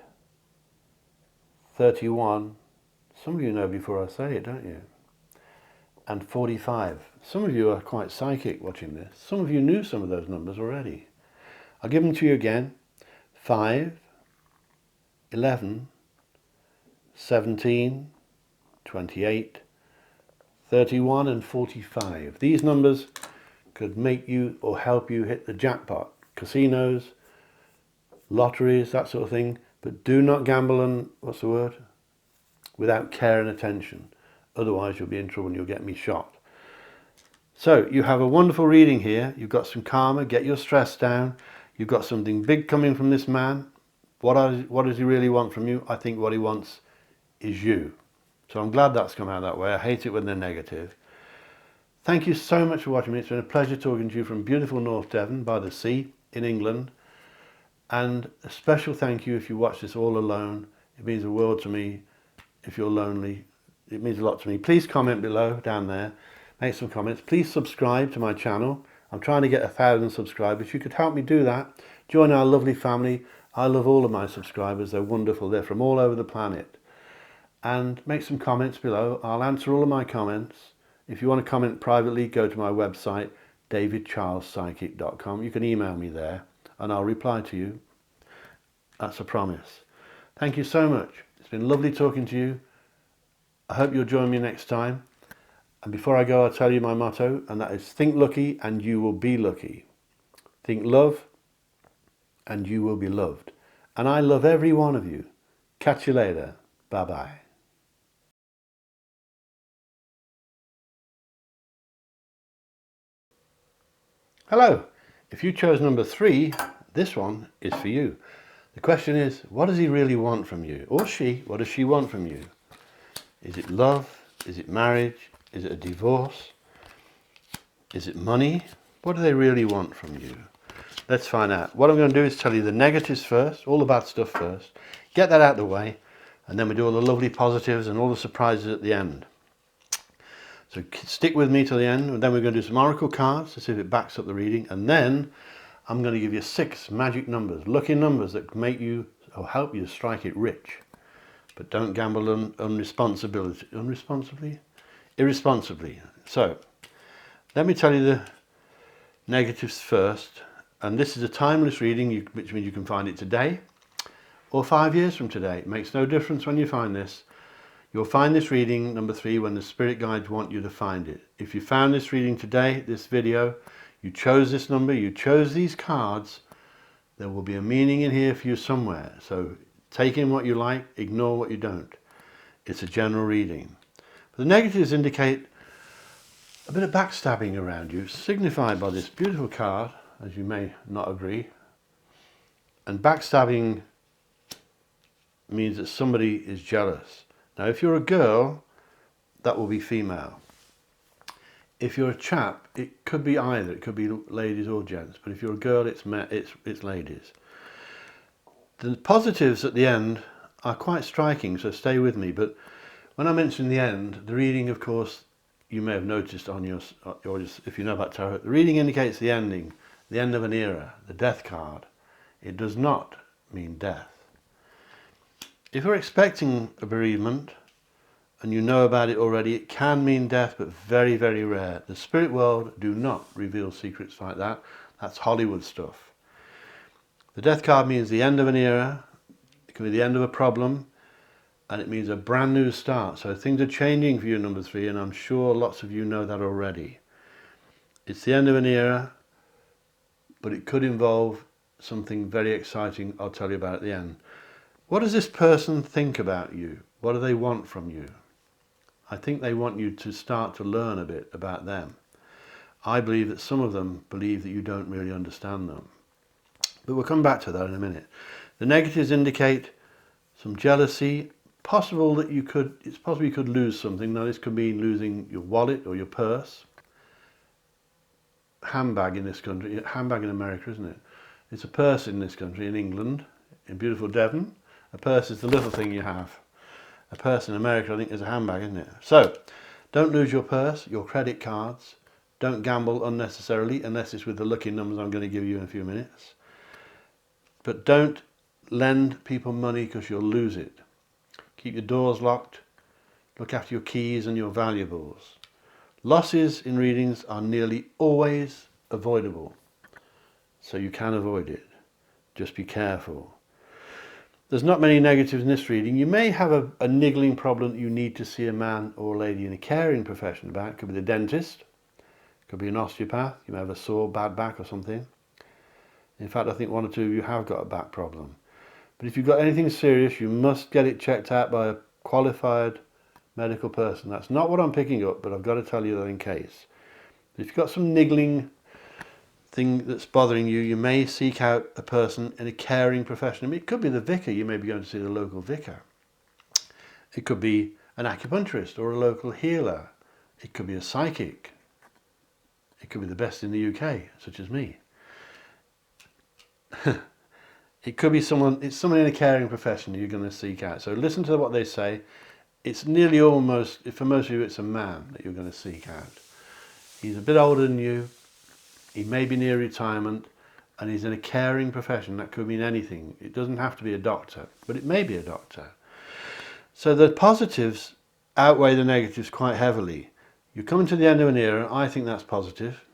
31. Some of you know before I say it, don't you? And 45. Some of you are quite psychic watching this. Some of you knew some of those numbers already. I'll give them to you again. 5, 11, 17, 28, 31 and 45. These numbers could make you or help you hit the jackpot. Casinos, lotteries, that sort of thing. But do not gamble on, what's the word? Without care and attention. Otherwise you'll be in trouble and you'll get me shot. So you have a wonderful reading here. You've got some karma, get your stress down. You've got something big coming from this man. What does he really want from you? I think what he wants is you. So I'm glad that's come out that way. I hate it when they're negative. Thank you so much for watching me. It's been a pleasure talking to you from beautiful North Devon by the sea in England. And a special thank you if you watch this all alone. It means the world to me. If you're lonely, it means a lot to me. Please comment below, down there. Make some comments. Please subscribe to my channel. I'm trying to get 1,000 subscribers. You could help me do that. Join our lovely family. I love all of my subscribers. They're wonderful. They're from all over the planet. And make some comments below. I'll answer all of my comments. If you want to comment privately, go to my website, davidcharlespsychic.com. You can email me there and I'll reply to you. That's a promise. Thank you so much. It's been lovely talking to you. I hope you'll join me next time. And before I go, I'll tell you my motto, and that is think lucky and you will be lucky. Think love and you will be loved. And I love every one of you. Catch you later. Bye-bye. Hello. If you chose number 3, this one is for you. The question is, what does he really want from you? Or she, what does she want from you? Is it love? Is it marriage? Is it a divorce? Is it money? What do they really want from you? Let's find out. What I'm going to do is tell you the negatives first, all the bad stuff first. Get that out of the way, and then we do all the lovely positives and all the surprises at the end. So stick with me till the end, and then we're going to do some oracle cards to see if it backs up the reading, and then I'm going to give you 6 magic numbers, lucky numbers that make you or help you strike it rich. But don't gamble on irresponsibly. So let me tell you the negatives first. And this is a timeless reading, which means you can find it today or 5 years from today. It makes no difference when you find this. You'll find this reading, number 3, when the spirit guides want you to find it. If you found this reading today, this video, you chose this number, you chose these cards, there will be a meaning in here for you somewhere. So take in what you like, ignore what you don't. It's a general reading. But the negatives indicate a bit of backstabbing around you, signified by this beautiful card, as you may not agree. And backstabbing means that somebody is jealous. Now, if you're a girl, that will be female. If you're a chap, it could be either. It could be ladies or gents. But if you're a girl, it's ladies. The positives at the end are quite striking, so stay with me. But when I mention the end, the reading, of course, you may have noticed on your, or just if you know about tarot, the reading indicates the ending, the end of an era, the death card. It does not mean death. If you're expecting a bereavement and you know about it already, it can mean death, but very, very rare. The spirit world do not reveal secrets like that. That's Hollywood stuff. The death card means the end of an era. It can be the end of a problem, and it means a brand new start. So things are changing for you, number 3, and I'm sure lots of you know that already. It's the end of an era, but it could involve something very exciting I'll tell you about at the end. What does this person think about you? What do they want from you? I think they want you to start to learn a bit about them. I believe that some of them believe that you don't really understand them. But we'll come back to that in a minute. The negatives indicate some jealousy. Possible that it's possible you could lose something. Now this could mean losing your wallet or your purse. Handbag in this country, handbag in America, isn't it? It's a purse in this country, in England, in beautiful Devon. A purse is the little thing you have. A purse in America, I think, is a handbag, isn't it? So, don't lose your purse, your credit cards. Don't gamble unnecessarily unless it's with the lucky numbers I'm going to give you in a few minutes. But don't lend people money because you'll lose it. Keep your doors locked. Look after your keys and your valuables. Losses in readings are nearly always avoidable, so you can avoid it. Just be careful. There's not many negatives in this reading. You may have a niggling problem that you need to see a man or a lady in a caring profession about. It could be the dentist, could be an osteopath. You may have a sore bad back or something. In fact, I think one or two of you have got a back problem. But if you've got anything serious, you must get it checked out by a qualified medical person. That's not what I'm picking up, but I've got to tell you that in case. If you've got some niggling thing that's bothering you, you may seek out a person in a caring profession. I mean, it could be the vicar. You may be going to see the local vicar. It could be an acupuncturist or a local healer. It could be a psychic. It could be the best in the UK, such as me. It could be someone in a caring profession you're going to seek out. So listen to what they say. It's nearly almost, for most of you, it's a man that you're going to seek out. He's a bit older than you. He may be near retirement, and he's in a caring profession. That could mean anything. It doesn't have to be a doctor, but it may be a doctor. So the positives outweigh the negatives quite heavily. You're coming to the end of an era, and I think that's positive.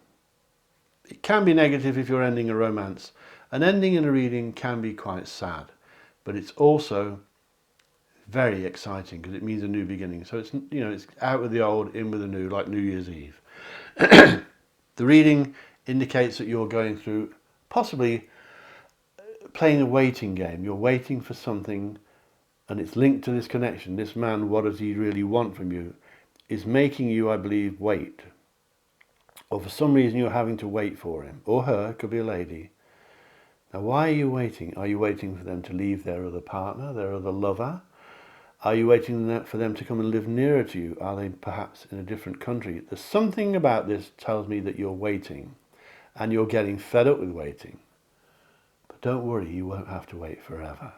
It can be negative if you're ending a romance. An ending in a reading can be quite sad, but it's also very exciting because it means a new beginning. So it's, you know, it's out with the old, in with the new, like New Year's Eve. The reading indicates that you're going through possibly playing a waiting game. You're waiting for something, and it's linked to this connection. This man, what does he really want from you, is making you, I believe, wait. Or for some reason you're having to wait for him, or her, could be a lady. Now, why are you waiting? Are you waiting for them to leave their other partner, their other lover? Are you waiting for them to come and live nearer to you? Are they perhaps in a different country? There's something about this tells me that you're waiting, and you're getting fed up with waiting. But don't worry, you won't have to wait forever.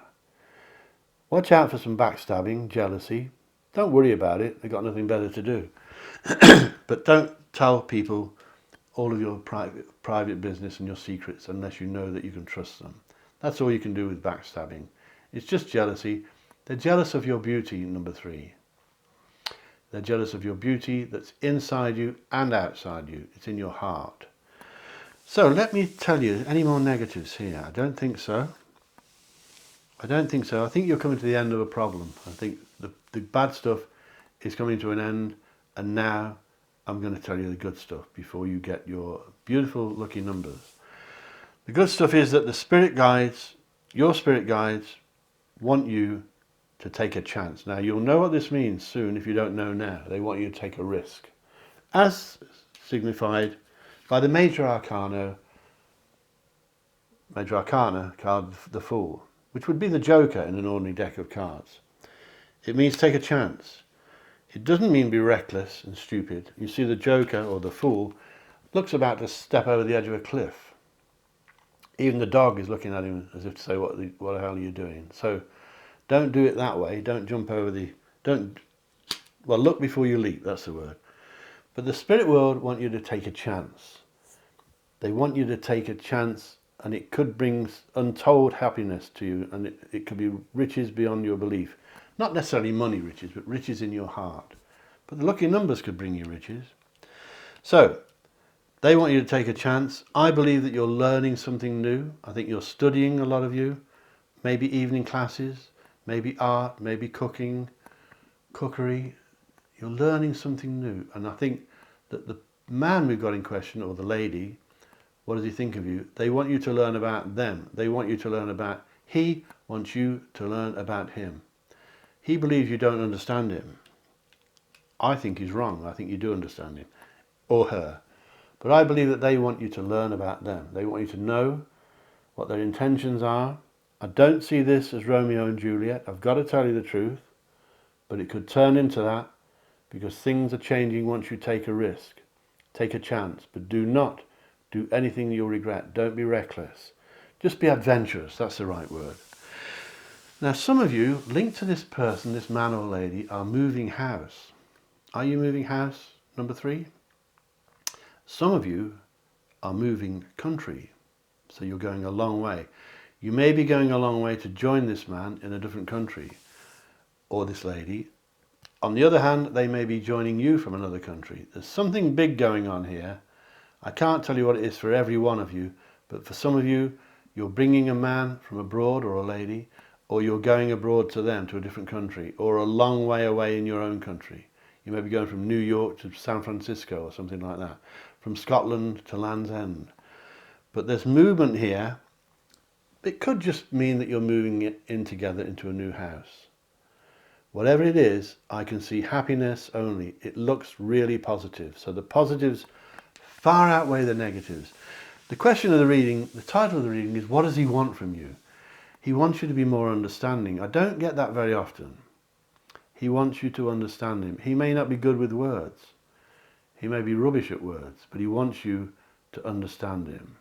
Watch out for some backstabbing, jealousy. Don't worry about it, they've got nothing better to do. But don't tell people all of your private business and your secrets unless you know that you can trust them. That's all you can do with backstabbing. It's just jealousy. They're jealous of your beauty, number 3. They're jealous of your beauty that's inside you and outside you. It's in your heart. So let me tell you, any more negatives here? I don't think so. I don't think so. I think you're coming to the end of a problem. I think the bad stuff is coming to an end, and now I'm going to tell you the good stuff before you get your beautiful lucky numbers. The good stuff is that the spirit guides, your spirit guides, want you to take a chance. Now, you'll know what this means soon if you don't know now. They want you to take a risk, as signified by the Major Arcana card, the Fool, which would be the Joker in an ordinary deck of cards. It means take a chance. It doesn't mean be reckless and stupid. You see, the Joker, or the Fool, looks about to step over the edge of a cliff. Even the dog is looking at him as if to say, what the hell are you doing? So don't do it that way. Don't jump over look before you leap, that's the word. But the spirit world want you to take a chance. They want you to take a chance, and it could bring untold happiness to you, and it could be riches beyond your belief. Not necessarily money riches, but riches in your heart. But the lucky numbers could bring you riches. So, they want you to take a chance. I believe that you're learning something new. I think you're studying, a lot of you. Maybe evening classes, maybe art, maybe cooking, cookery. You're learning something new. And I think that the man we've got in question, or the lady, what does he think of you? They want you to learn about them. They want you to learn about, he wants you to learn about him. He believes you don't understand him. I think he's wrong. I think you do understand him, or her. But I believe that they want you to learn about them. They want you to know what their intentions are. I don't see this as Romeo and Juliet. I've got to tell you the truth. But it could turn into that, because things are changing once you take a risk. Take a chance. But do not do anything you'll regret. Don't be reckless. Just be adventurous. That's the right word. Now, some of you linked to this person, this man or lady, are moving house. Are you moving house, number 3? Some of you are moving country, so you're going a long way. You may be going a long way to join this man in a different country, or this lady. On the other hand, they may be joining you from another country. There's something big going on here. I can't tell you what it is for every one of you, but for some of you, you're bringing a man from abroad, or a lady, or you're going abroad to them, to a different country, or a long way away in your own country. You may be going from New York to San Francisco or something like that, from Scotland to Land's End. But there's movement here. It could just mean that you're moving in together into a new house. Whatever it is, I can see happiness only. It looks really positive. So the positives far outweigh the negatives. The question of the reading, the title of the reading is, what does he want from you? He wants you to be more understanding. I don't get that very often. He wants you to understand him. He may not be good with words. He may be rubbish at words, but he wants you to understand him.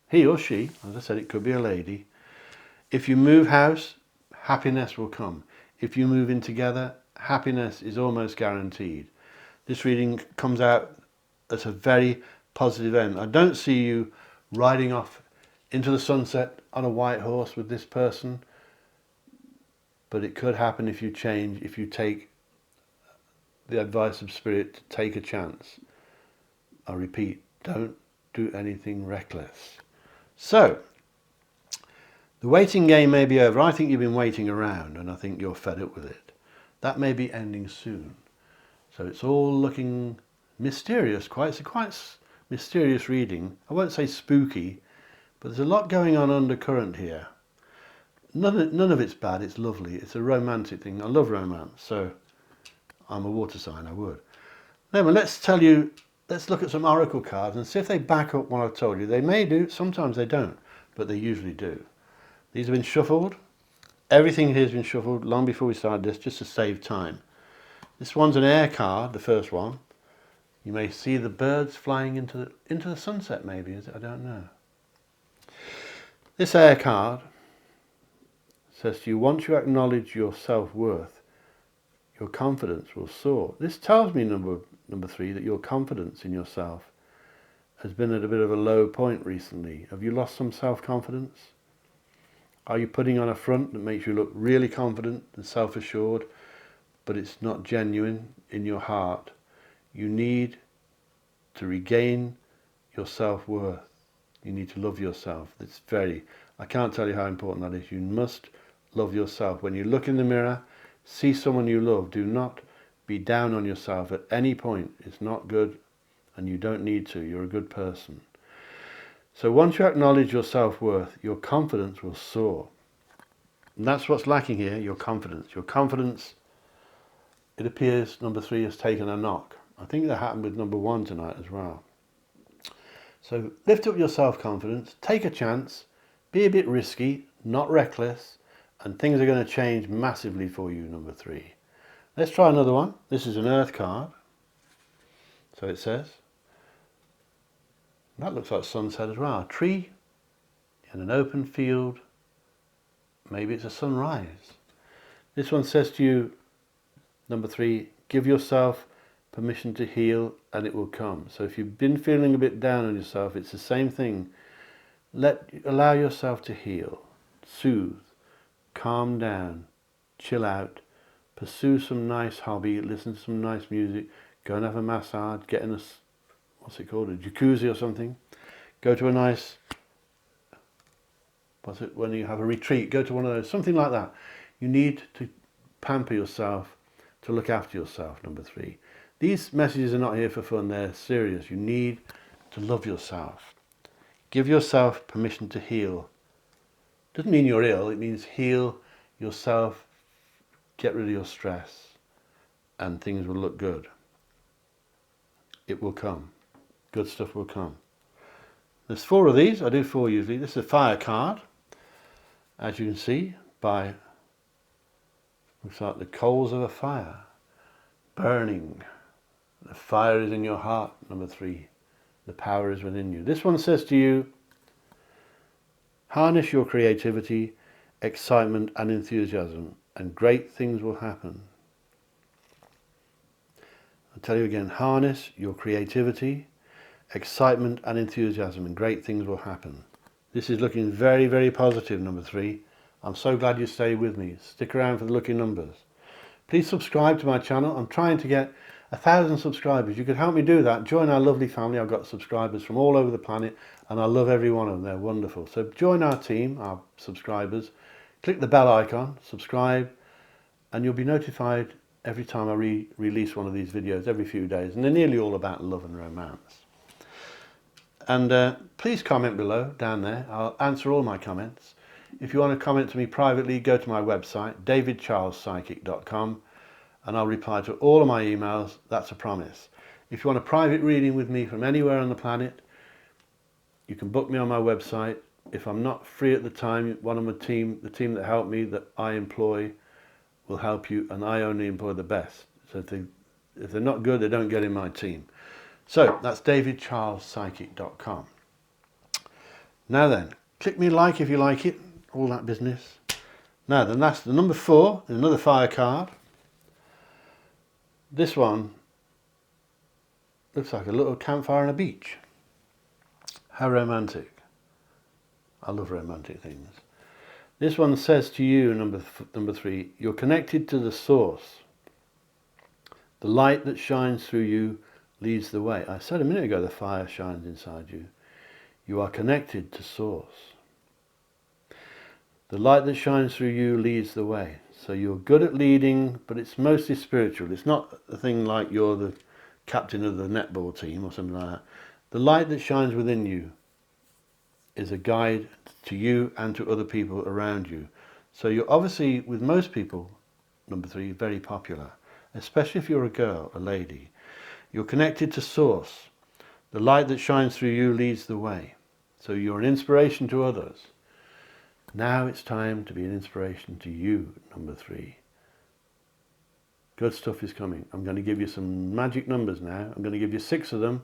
He or she, as I said, it could be a lady. If you move house, happiness will come. If you move in together, happiness is almost guaranteed. This reading comes out at a very positive end. I don't see you riding off into the sunset on a white horse with this person, but it could happen if you change, if you take the advice of Spirit to take a chance. I repeat, don't do anything reckless. So, the waiting game may be over. I think you've been waiting around and I think you're fed up with it. That may be ending soon. So it's all looking mysterious, it's a quite mysterious reading. I won't say spooky, but there's a lot going on undercurrent here. None of it's bad, it's lovely. It's a romantic thing. I love romance, so I'm a water sign, I would. Now, let's look at some oracle cards and see if they back up what I've told you. They may do, sometimes they don't, but they usually do. These have been shuffled. Everything here has been shuffled long before we started this, just to save time. This one's an air card, the first one. You may see the birds flying into the sunset, maybe, is it? I don't know. This air card says to you, once you acknowledge your self-worth, your confidence will soar. This tells me, number 3, that your confidence in yourself has been at a bit of a low point recently. Have you lost some self-confidence? Are you putting on a front that makes you look really confident and self-assured, but it's not genuine in your heart? You need to regain your self-worth. You need to love yourself. I can't tell you how important that is. You must love yourself. When you look in the mirror, see someone you love. Do not be down on yourself at any point. It's not good, and you don't need to. You're a good person. So once you acknowledge your self-worth, your confidence will soar. And that's what's lacking here, your confidence. Your confidence, it appears, number 3 has taken a knock. I think that happened with number 1 tonight as well. So lift up your self-confidence, take a chance, be a bit risky, not reckless, and things are going to change massively for you, number 3. Let's try another one. This is an earth card. So it says. That looks like sunset as well. A tree in an open field. Maybe it's a sunrise. This one says to you, number 3, give yourself permission to heal and it will come. So if you've been feeling a bit down on yourself, it's the same thing. Allow yourself to heal, soothe, calm down, chill out, pursue some nice hobby, listen to some nice music, go and have a massage, get in what's it called, a jacuzzi or something, go to a nice, when you have a retreat, go to one of those, something like that. You need to pamper yourself, to look after yourself, number 3. These messages are not here for fun, they're serious. You need to love yourself. Give yourself permission to heal. Doesn't mean you're ill, it means heal yourself, get rid of your stress, and things will look good. It will come. Good stuff will come. There's 4 of these, I do 4 usually. This is a fire card, as you can see, looks like the coals of a fire, burning. The fire is in your heart, number 3. The power is within you. This one says to you, harness your creativity, excitement and enthusiasm, and great things will happen. I'll tell you again, harness your creativity, excitement and enthusiasm, and great things will happen. This is looking very, very positive, number 3. I'm so glad you stayed with me. Stick around for the lucky numbers. Please subscribe to my channel. I'm trying to get 1,000 subscribers. You could help me do that. Join our lovely family. I've got subscribers from all over the planet, and I love every one of them. They're wonderful. So join our team, our subscribers. Click the bell icon, subscribe, and you'll be notified every time I release one of these videos every few days. And they're nearly all about love and romance. And please comment below, down there. I'll answer all my comments. If you want to comment to me privately, go to my website, davidcharlespsychic.com, and I'll reply to all of my emails. That's a promise. If you want a private reading with me from anywhere on the planet, you can book me on my website. If I'm not free at the time, one of my team, the team that help me, that I employ, will help you, and I only employ the best. So if they're not good, they don't get in my team. So that's davidcharlespsychic.com. Now then, click me like if you like it, all that business. Now then, that's the number 4, another fire card. This one looks like a little campfire on a beach. How romantic. I love romantic things. This one says to you, number 3, you're connected to the source. The light that shines through you leads the way. I said a minute ago the fire shines inside you. You are connected to source. The light that shines through you leads the way. So you're good at leading, but it's mostly spiritual. It's not a thing like you're the captain of the netball team or something like that. The light that shines within you is a guide to you and to other people around you. So you're obviously, with most people, number 3, very popular, especially if you're a girl, a lady. You're connected to source. The light that shines through you leads the way. So you're an inspiration to others. Now it's time to be an inspiration to you, number 3. Good stuff is coming. I'm going to give you some magic numbers now. I'm going to give you 6 of them.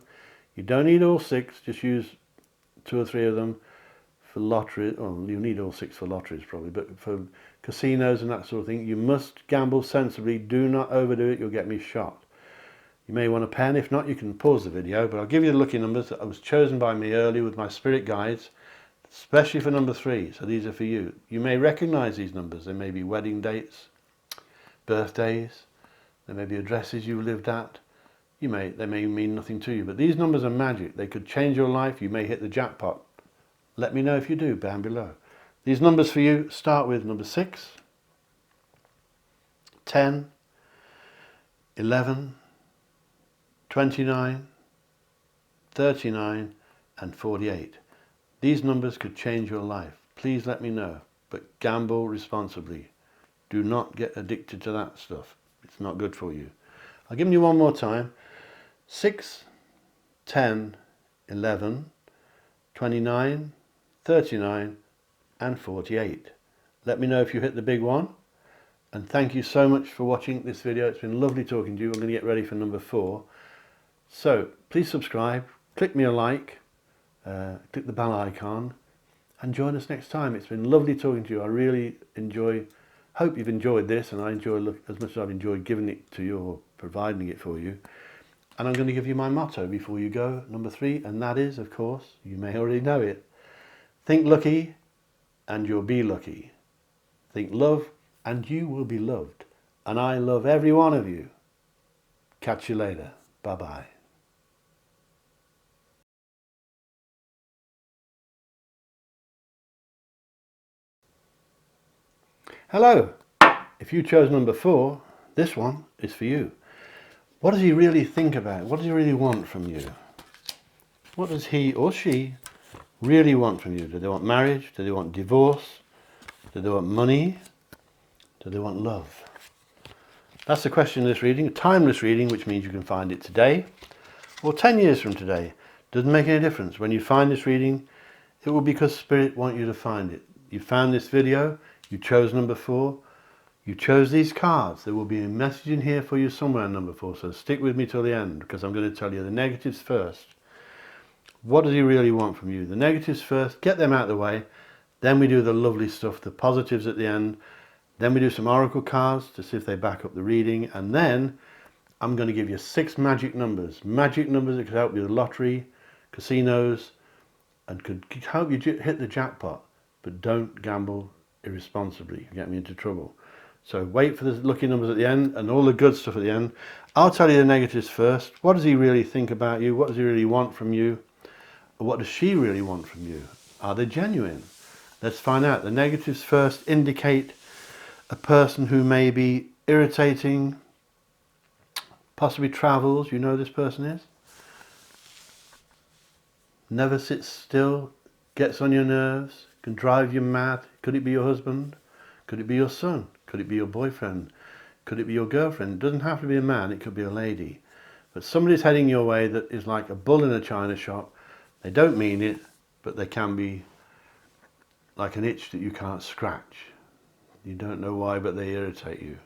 You don't need all 6, just use 2 or 3 of them for lottery. Oh, you need all 6 for lotteries probably, but for casinos and that sort of thing, you must gamble sensibly. Do not overdo it, you'll get me shot. You may want a pen. If not, you can pause the video, but I'll give you the lucky numbers that was chosen by me early with my spirit guides, especially for number 3. So these are for you. You may recognize these numbers. They may be wedding dates, birthdays, there may be addresses you lived at. They may mean nothing to you, but these numbers are magic. They could change your life. You may hit the jackpot. Let me know if you do down below. These numbers for you start with number 6, 10, 11, 29, 39 and 48. These numbers could change your life. Please let me know, but gamble responsibly. Do not get addicted to that stuff. It's not good for you. I'll give you one more time. 6, 10, 11, 29, 39 and 48. Let me know if you hit the big one. And thank you so much for watching this video. It's been lovely talking to you. I'm going to get ready for number 4. So please subscribe, click me a like, click the bell icon, and join us next time. It's been lovely talking to you. I really hope you've enjoyed this, and I enjoy as much as I've enjoyed giving it to you or providing it for you. And I'm going to give you my motto before you go, number 3, and that is, of course, you may already know it. Think lucky and you'll be lucky. Think love and you will be loved. And I love every one of you. Catch you later. Bye-bye. Hello. If you chose number 4, this one is for you. What does he really think about? What does he really want from you? What does he or she really want from you? Do they want marriage? Do they want divorce? Do they want money? Do they want love? That's the question of this reading. A timeless reading, which means you can find it today or 10 years from today. Doesn't make any difference. When you find this reading, it will be because Spirit want you to find it. You found this video, you chose number 4, you chose these cards. There will be a message in here for you somewhere in number 4, so stick with me till the end, because I'm going to tell you the negatives first. What does he really want from you? The negatives first, get them out of the way, then we do the lovely stuff, the positives at the end, then we do some oracle cards to see if they back up the reading, and then I'm going to give you 6 magic numbers that could help you with lottery, casinos, and could help you hit the jackpot, but don't gamble irresponsibly. You get me into trouble. So wait for the lucky numbers at the end and all the good stuff at the end. I'll tell you the negatives first. What does he really think about you? What does he really want from you? What does she really want from you? Are they genuine? Let's find out. The negatives first indicate a person who may be irritating, possibly travels. You know who this person is? Never sits still, gets on your nerves, can drive you mad. Could it be your husband? Could it be your son? Could it be your boyfriend? Could it be your girlfriend? It doesn't have to be a man, it could be a lady. But somebody's heading your way that is like a bull in a china shop. They don't mean it, but they can be like an itch that you can't scratch. You don't know why, but they irritate you.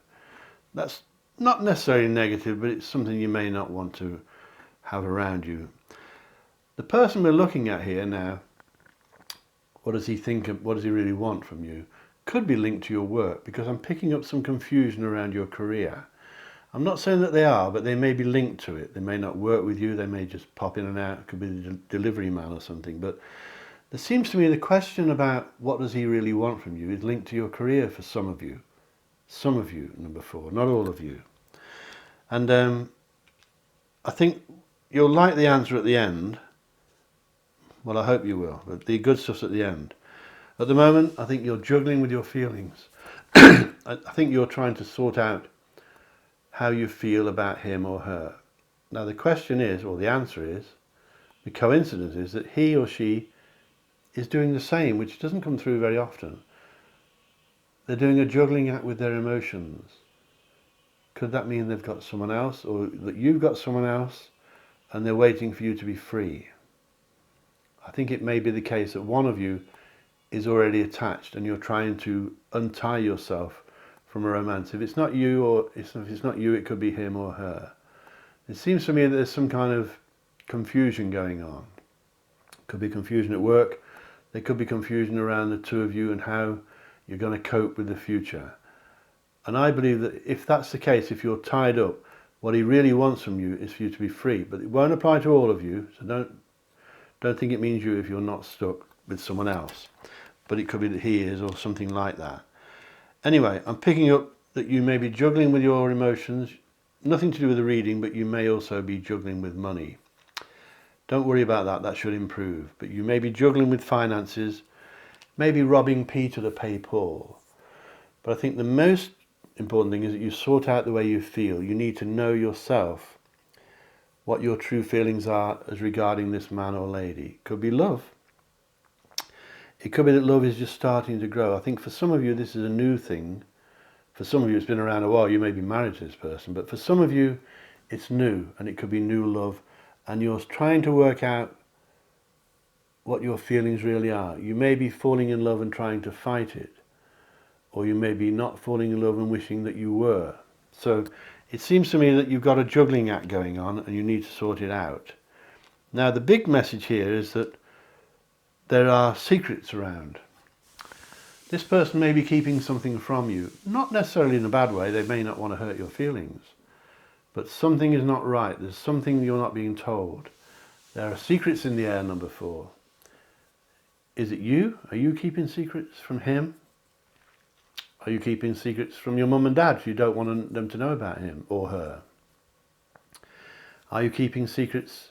That's not necessarily negative, but it's something you may not want to have around you. The person we're looking at here now, what does he think of, what does he really want from you? Could be linked to your work, because I'm picking up some confusion around your career. I'm not saying that they are, but they may be linked to it. They may not work with you, they may just pop in and out. It could be the delivery man or something. But there seems to me the question about what does he really want from you is linked to your career for some of you. Some of you, number 4, not all of you. And I think you'll like the answer at the end. Well, I hope you will, but the good stuff's at the end. At the moment, I think you're juggling with your feelings. I think you're trying to sort out how you feel about him or her. Now the question is, or the answer is, the coincidence is that he or she is doing the same, which doesn't come through very often. They're doing a juggling act with their emotions. Could that mean they've got someone else, or that you've got someone else and they're waiting for you to be free? I think it may be the case that one of you is already attached and you're trying to untie yourself from a romance. If it's not you, or if it's not you, it could be him or her. It seems to me that there's some kind of confusion going on. Could be confusion at work. There could be confusion around the two of you and how you're going to cope with the future. And I believe that if that's the case, if you're tied up, what he really wants from you is for you to be free. But it won't apply to all of you, so don't think it means you if you're not stuck with someone else. But it could be that he is, or something like that. Anyway, I'm picking up that you may be juggling with your emotions. Nothing to do with the reading, but you may also be juggling with money. Don't worry about that, that should improve. But you may be juggling with finances, maybe robbing Peter to pay Paul. But I think the most important thing is that you sort out the way you feel. You need to know yourself what your true feelings are as regarding this man or lady. It could be love. It could be that love is just starting to grow. I think for some of you this is a new thing. For some of you it's been around a while. You may be married to this person, but for some of you it's new, and it could be new love, and you're trying to work out what your feelings really are. You may be falling in love and trying to fight it, or you may be not falling in love and wishing that you were. So it seems to me that you've got a juggling act going on and you need to sort it out. Now the big message here is that there are secrets around. This person may be keeping something from you, not necessarily in a bad way. They may not want to hurt your feelings, but something is not right. There's something you're not being told. There are secrets in the air, number 4. Is it you? Are you keeping secrets from him? Are you keeping secrets from your mum and dad if you don't want them to know about him or her? Are you keeping secrets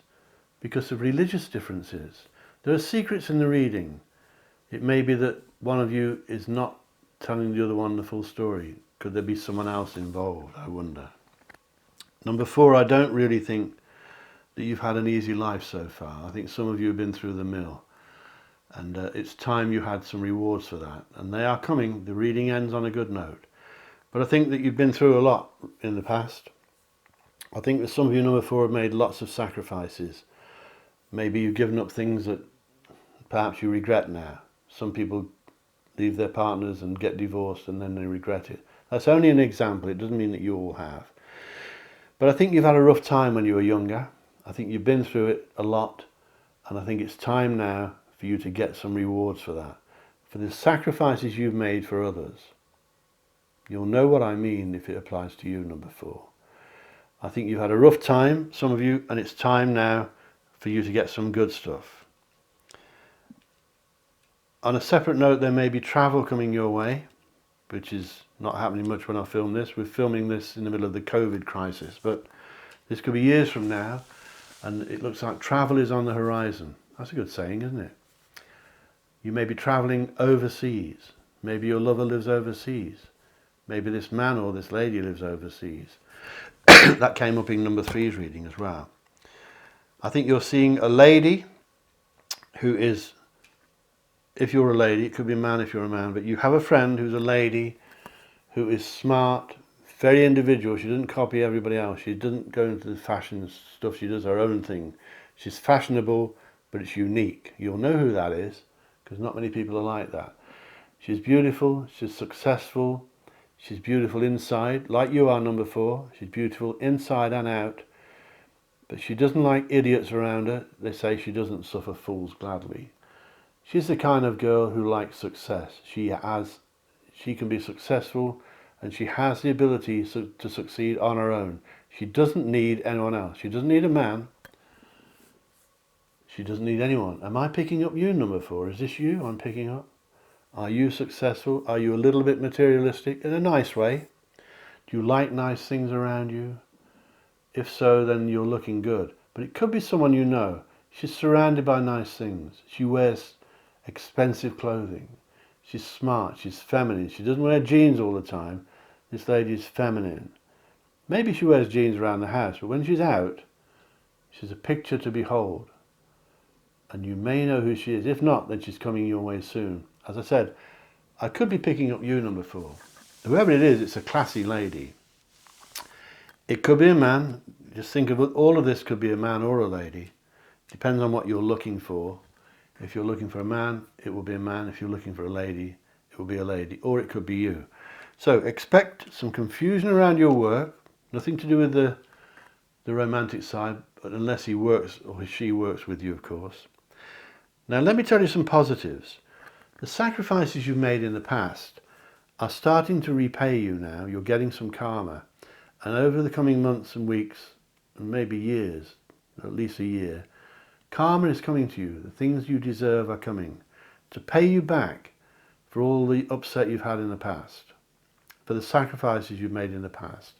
because of religious differences? There are secrets in the reading. It may be that one of you is not telling the other one the full story. Could there be someone else involved, I wonder? Number 4, I don't really think that you've had an easy life so far. I think some of you have been through the mill. And it's time you had some rewards for that. And they are coming. The reading ends on a good note. But I think that you've been through a lot in the past. I think that some of you, number 4, have made lots of sacrifices. Maybe you've given up things that perhaps you regret now. Some people leave their partners and get divorced and then they regret it. That's only an example. It doesn't mean that you all have. But I think you've had a rough time when you were younger. I think you've been through it a lot. And I think it's time now for you to get some rewards for that. For the sacrifices you've made for others. You'll know what I mean if it applies to you, number 4. I think you've had a rough time, some of you, and it's time now for you to get some good stuff. On a separate note, there may be travel coming your way, which is not happening much when I film this. We're filming this in the middle of the COVID crisis, but this could be years from now, and it looks like travel is on the horizon. That's a good saying, isn't it? You may be traveling overseas. Maybe your lover lives overseas. Maybe this man or this lady lives overseas. That came up in number 3's reading as well. I think you're seeing a lady who is, if you're a lady, it could be a man if you're a man, but you have a friend who's a lady who is smart, very individual. She doesn't copy everybody else. She doesn't go into the fashion stuff. She does her own thing. She's fashionable, but it's unique. You'll know who that is, because not many people are like that. She's beautiful, she's successful, she's beautiful inside, like you are, number 4. She's beautiful inside and out, but she doesn't like idiots around her. They say she doesn't suffer fools gladly. She's the kind of girl who likes success. She can be successful, and she has the ability to succeed on her own. She doesn't need anyone else. She doesn't need a man. She doesn't need anyone. Am I picking up you, number 4? Is this you I'm picking up? Are you successful? Are you a little bit materialistic in a nice way? Do you like nice things around you? If so, then you're looking good. But it could be someone you know. She's surrounded by nice things. She wears expensive clothing. She's smart. She's feminine. She doesn't wear jeans all the time. This lady is feminine. Maybe she wears jeans around the house, but when she's out, she's a picture to behold. And you may know who she is. If not, then she's coming your way soon. As I said, I could be picking up you, number 4. Whoever it is, it's a classy lady. It could be a man. Just think of it, all of this could be a man or a lady. Depends on what you're looking for. If you're looking for a man, it will be a man. If you're looking for a lady, it will be a lady. Or it could be you. So expect some confusion around your work. Nothing to do with the romantic side, but unless he works or she works with you, of course. Now let me tell you some positives. The sacrifices you've made in the past are starting to repay you now. You're getting some karma. And over the coming months and weeks, and maybe years, at least a year, karma is coming to you. The things you deserve are coming to pay you back for all the upset you've had in the past, for the sacrifices you've made in the past.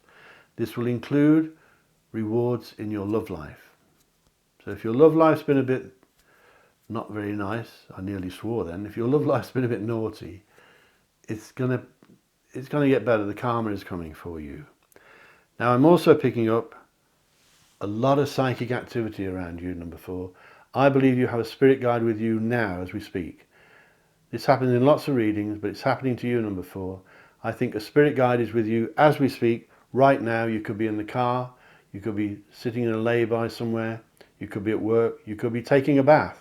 This will include rewards in your love life. So if your love life's been a bit not very nice, I nearly swore then, if your love life's been a bit naughty, it's gonna get better. The karma is coming for you. Now I'm also picking up a lot of psychic activity around you, number 4. I believe you have a spirit guide with you now as we speak. This happens in lots of readings, but it's happening to you, number 4. I think a spirit guide is with you as we speak. Right now, you could be in the car, you could be sitting in a lay-by somewhere, you could be at work, you could be taking a bath.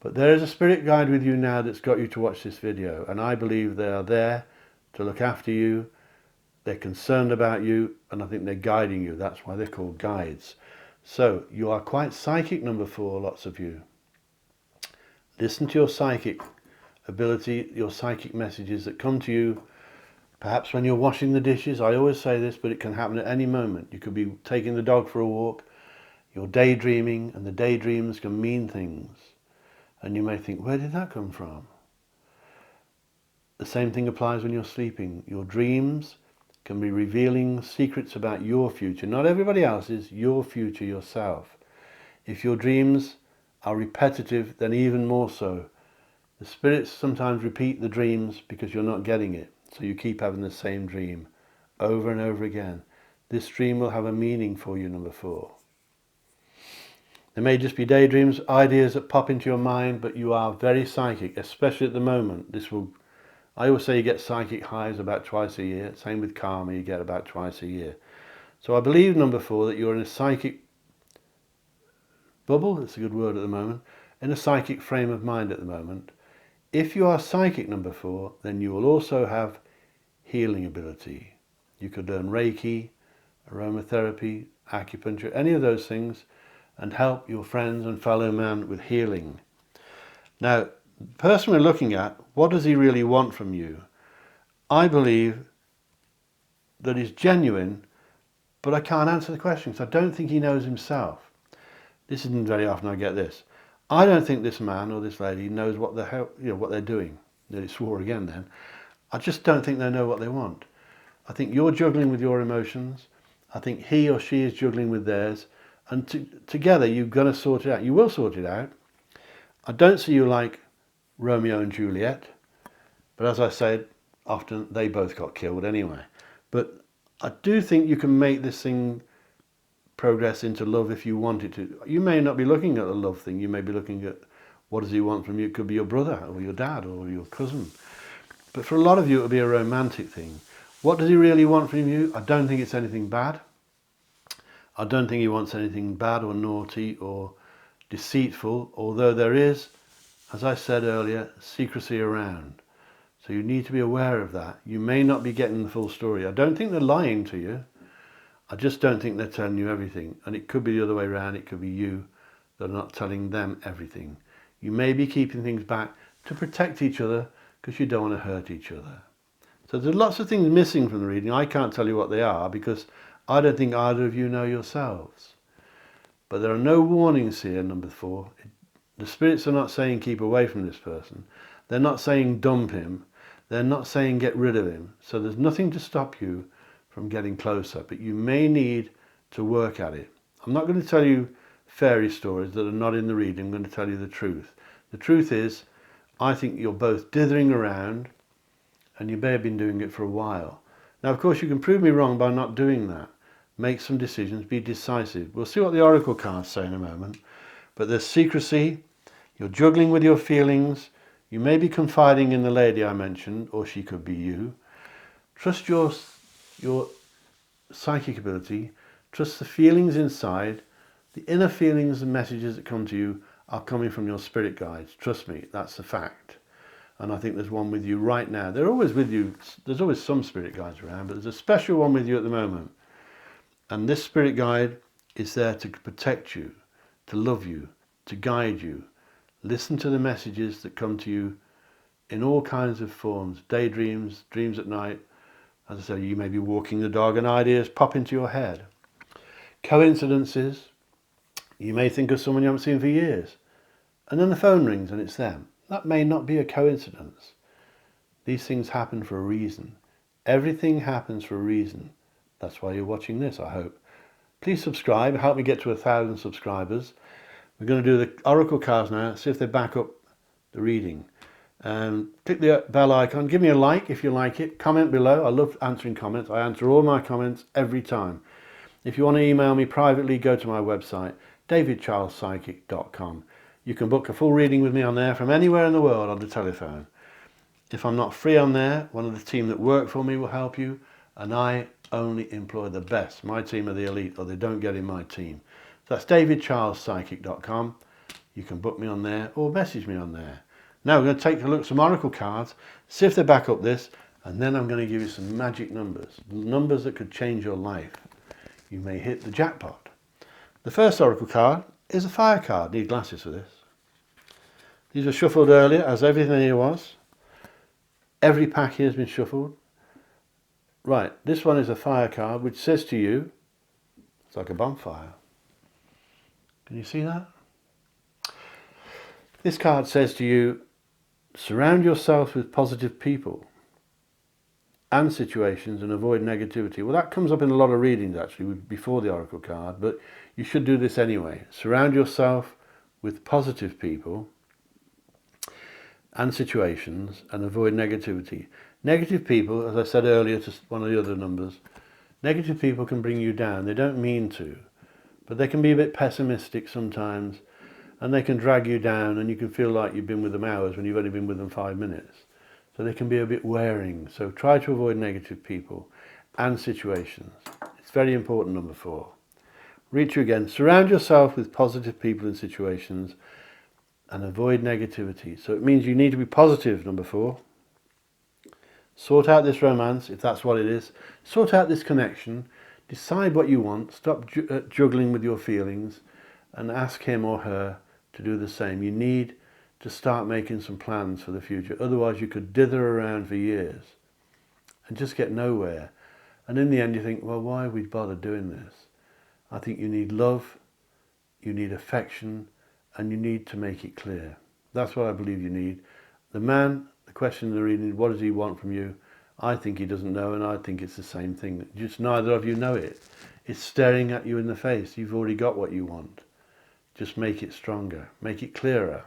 But there is a spirit guide with you now that's got you to watch this video, and I believe they are there to look after you. They're concerned about you, and I think they're guiding you. That's why they're called guides. So you are quite psychic, number 4, lots of you. Listen to your psychic ability, your psychic messages that come to you, perhaps when you're washing the dishes. I always say this, but it can happen at any moment. You could be taking the dog for a walk, you're daydreaming, and the daydreams can mean things. And you may think, where did that come from? The same thing applies when you're sleeping. Your dreams can be revealing secrets about your future, not everybody else's, your future, yourself. If your dreams are repetitive, then even more so. The spirits sometimes repeat the dreams because you're not getting it, so you keep having the same dream over and over again. This dream will have a meaning for you, number 4. There may just be daydreams, ideas that pop into your mind, but you are very psychic, especially at the moment. I always say you get psychic highs about twice a year. Same with karma, you get about twice a year. So I believe, number 4, that you're in a psychic bubble, that's a good word at the moment, in a psychic frame of mind at the moment. If you are psychic, number 4, then you will also have healing ability. You could learn Reiki, aromatherapy, acupuncture, any of those things, and help your friends and fellow man with healing. Now, the person we're looking at, what does he really want from you? I believe that he's genuine, but I can't answer the question because I don't think he knows himself. This isn't very often I get this. I don't think this man or this lady knows what the hell, what they're doing. Nearly swore again then. I just don't think they know what they want. I think you're juggling with your emotions. I think he or she is juggling with theirs. And together you're going to sort it out. You will sort it out. I don't see you like Romeo and Juliet. But as I said, often they both got killed anyway. But I do think you can make this thing progress into love if you want it to. You may not be looking at the love thing. You may be looking at what does he want from you. It could be your brother or your dad or your cousin. But for a lot of you, it'll be a romantic thing. What does he really want from you? I don't think it's anything bad. I don't think he wants anything bad or naughty or deceitful, although there is, as I said earlier, secrecy around. So you need to be aware of that. You may not be getting the full story. I don't think they're lying to you. I just don't think they're telling you everything. And it could be the other way around. It could be you that are not telling them everything. You may be keeping things back to protect each other because you don't want to hurt each other. So there's lots of things missing from the reading. I can't tell you what they are because I don't think either of you know yourselves. But there are no warnings here, number 4. The spirits are not saying keep away from this person. They're not saying dump him. They're not saying get rid of him. So there's nothing to stop you from getting closer, but you may need to work at it. I'm not going to tell you fairy stories that are not in the reading. I'm going to tell you the truth. The truth is, I think you're both dithering around and you may have been doing it for a while. Now, of course, you can prove me wrong by not doing that. Make some decisions, be decisive. We'll see what the oracle cards say in a moment. But there's secrecy, you're juggling with your feelings, you may be confiding in the lady I mentioned, or she could be you. Trust your psychic ability, trust the feelings inside. The inner feelings and messages that come to you are coming from your spirit guides. Trust me, that's a fact. And I think there's one with you right now. They're always with you. There's always some spirit guides around, but there's a special one with you at the moment. And this spirit guide is there to protect you, to love you, to guide you. Listen to the messages that come to you in all kinds of forms. Daydreams, dreams at night. As I say, you may be walking the dog and ideas pop into your head. Coincidences. You may think of someone you haven't seen for years. And then the phone rings and it's them. That may not be a coincidence. These things happen for a reason. Everything happens for a reason. That's why you're watching this, I hope. Please subscribe. Help me get to 1,000 subscribers. We're going to do the oracle cards now. See if they back up the reading. Click the bell icon. Give me a like if you like it. Comment below. I love answering comments. I answer all my comments every time. If you want to email me privately, go to my website, davidcharlespsychic.com. You can book a full reading with me on there from anywhere in the world on the telephone. If I'm not free on there, one of the team that work for me will help you, and I only employ the best. My team are the elite, or they don't get in my team. So that's davidcharlespsychic.com. You can book me on there or message me on there. Now we're going to take a look at some oracle cards, see if they back up this, and then I'm going to give you some magic numbers, numbers that could change your life. You may hit the jackpot. The first oracle card is a fire card. Need glasses for this. These were shuffled earlier, as everything here was. Every pack here has been shuffled. Right, this one is a fire card, which says to you, it's like a bonfire. Can you see that? This card says to you, surround yourself with positive people and situations and avoid negativity. Well, that comes up in a lot of readings actually before the oracle card, but you should do this anyway. Surround yourself with positive people and situations and avoid negativity. Negative people, as I said earlier to one of the other numbers, negative people can bring you down. They don't mean to, but they can be a bit pessimistic sometimes, and they can drag you down, and you can feel like you've been with them hours when you've only been with them 5 minutes. So they can be a bit wearing. So try to avoid negative people and situations. It's very important, number 4. Read you again. Surround yourself with positive people and situations and avoid negativity. So it means you need to be positive, number 4. Sort out this romance, if that's what it is. Sort out this connection. Decide what you want. Stop juggling with your feelings and ask him or her to do the same. You need to start making some plans for the future. Otherwise you could dither around for years and just get nowhere. And in the end you think, well, why have we bothered doing this? I think you need love, you need affection, and you need to make it clear. That's what I believe you need. The man, the question in the reading, what does he want from you? I think he doesn't know, and I think it's the same thing. Just neither of you know it. It's staring at you in the face. You've already got what you want. Just make it stronger. Make it clearer.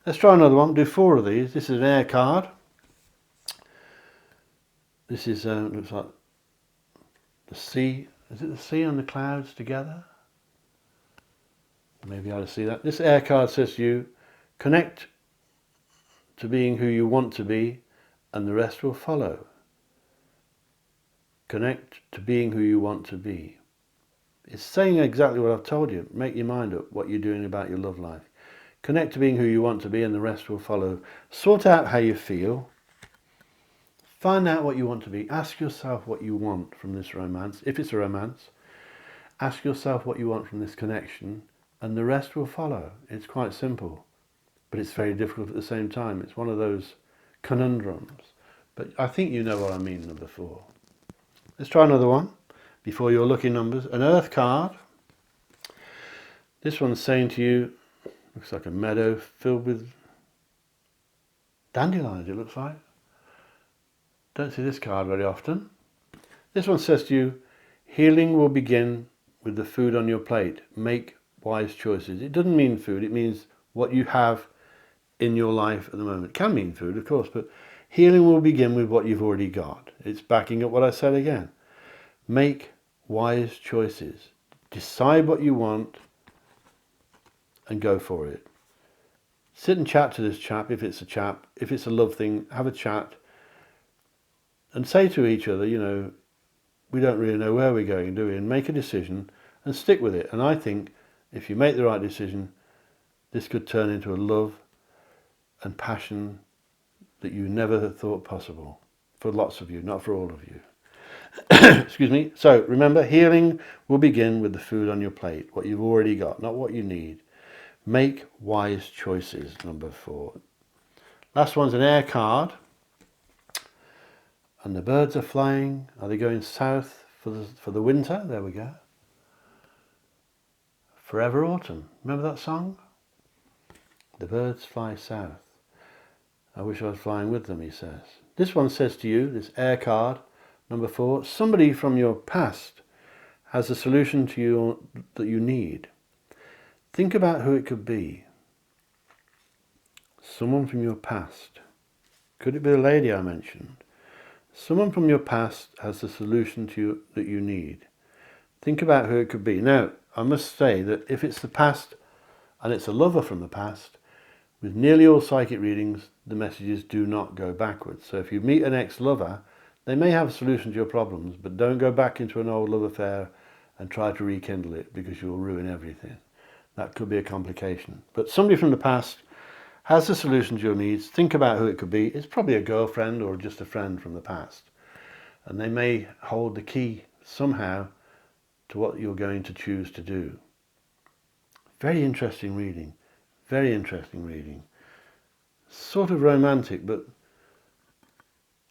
Let's try another one. Do 4 of these. This is an air card. This is, looks like the sea. Is it the sea and the clouds together? Maybe I ought to see that. This air card says to you, connect to being who you want to be, and the rest will follow. Connect to being who you want to be. It's saying exactly what I've told you. Make your mind up what you're doing about your love life. Connect to being who you want to be, and the rest will follow. Sort out how you feel. Find out what you want to be. Ask yourself what you want from this romance. If it's a romance, ask yourself what you want from this connection, and the rest will follow. It's quite simple, but it's very difficult at the same time. It's one of those conundrums. But I think you know what I mean, number 4. Let's try another one before your lucky numbers. An earth card. This one's saying to you, looks like a meadow filled with dandelions, it looks like. Don't see this card very often. This one says to you, healing will begin with the food on your plate. Make wise choices. It doesn't mean food, it means what you have in your life at the moment. It can mean food, of course, but healing will begin with what you've already got. It's backing up what I said again. Make wise choices. Decide what you want and go for it. Sit and chat to this chap, if it's a chap. If it's a love thing, have a chat. And say to each other, you know, we don't really know where we're going, do we? And make a decision and stick with it. And I think if you make the right decision, this could turn into a love and passion that you never thought possible. For lots of you, not for all of you. Excuse me. So remember, healing will begin with the food on your plate, what you've already got, not what you need. Make wise choices, number 4. Last one's an air card. And the birds are flying. Are they going south for the winter? There we go. Forever autumn. Remember that song? The birds fly south. I wish I was flying with them, he says. This one says to you, this air card, number 4, somebody from your past has a solution to you that you need. Think about who it could be. Someone from your past. Could it be the lady I mentioned? Someone from your past has the solution to you that you need. Think about who it could be. Now, I must say that if it's the past and it's a lover from the past, with nearly all psychic readings, the messages do not go backwards. So if you meet an ex-lover, they may have a solution to your problems, but don't go back into an old love affair and try to rekindle it, because you'll ruin everything. That could be a complication. But somebody from the past has the solution to your needs. Think about who it could be. It's probably a girlfriend or just a friend from the past. And they may hold the key somehow to what you're going to choose to do. Very interesting reading. Very interesting reading. Sort of romantic, but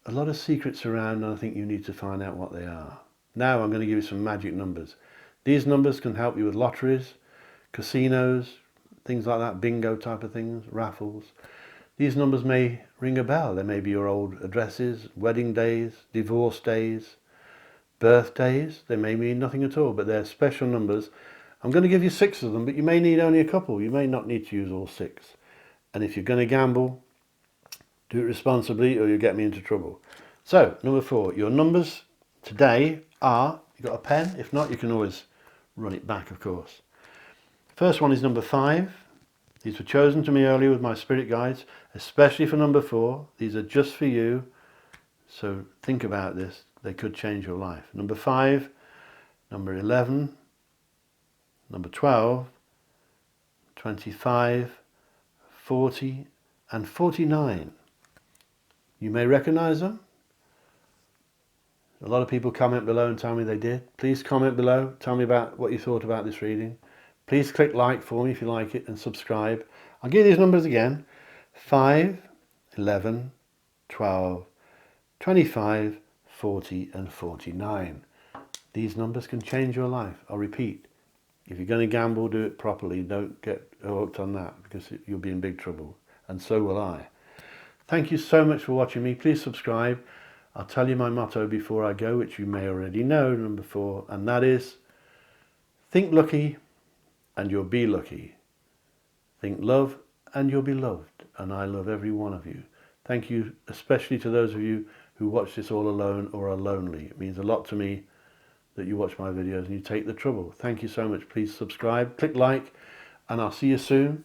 a lot of secrets around, and I think you need to find out what they are. Now I'm going to give you some magic numbers. These numbers can help you with lotteries, casinos, things like that, bingo type of things, raffles. These numbers may ring a bell. They may be your old addresses, wedding days, divorce days, birthdays. They may mean nothing at all, but they're special numbers. I'm going to give you 6 of them, but you may need only a couple. You may not need to use all 6. And if you're going to gamble, do it responsibly or you'll get me into trouble. So, number 4, your numbers today are, you got a pen? If not, you can always run it back, of course. First one is number 5. These were chosen to me earlier with my spirit guides, especially for number 4. These are just for you. So think about this. They could change your life. Number 5, number 11, number 12, 25, 40 and 49. You may recognize them. A lot of people comment below and tell me they did. Please comment below. Tell me about what you thought about this reading. Please click like for me if you like it and subscribe. I'll give you these numbers again. 5, 11, 12, 25, 40 and 49. These numbers can change your life. I'll repeat. If you're going to gamble, do it properly. Don't get hooked on that, because you'll be in big trouble, and so will I. Thank you so much for watching me. Please subscribe. I'll tell you my motto before I go, which you may already know, number 4, and that is, think lucky and you'll be lucky. Think love and you'll be loved, and I love every one of you. Thank you especially to those of you who watch this all alone or are lonely. It means a lot to me that you watch my videos and you take the trouble. Thank you so much. Please subscribe, click like, and I'll see you soon.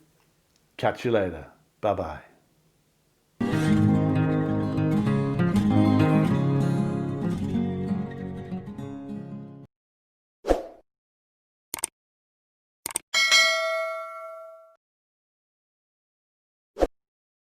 Catch you later. Bye-bye.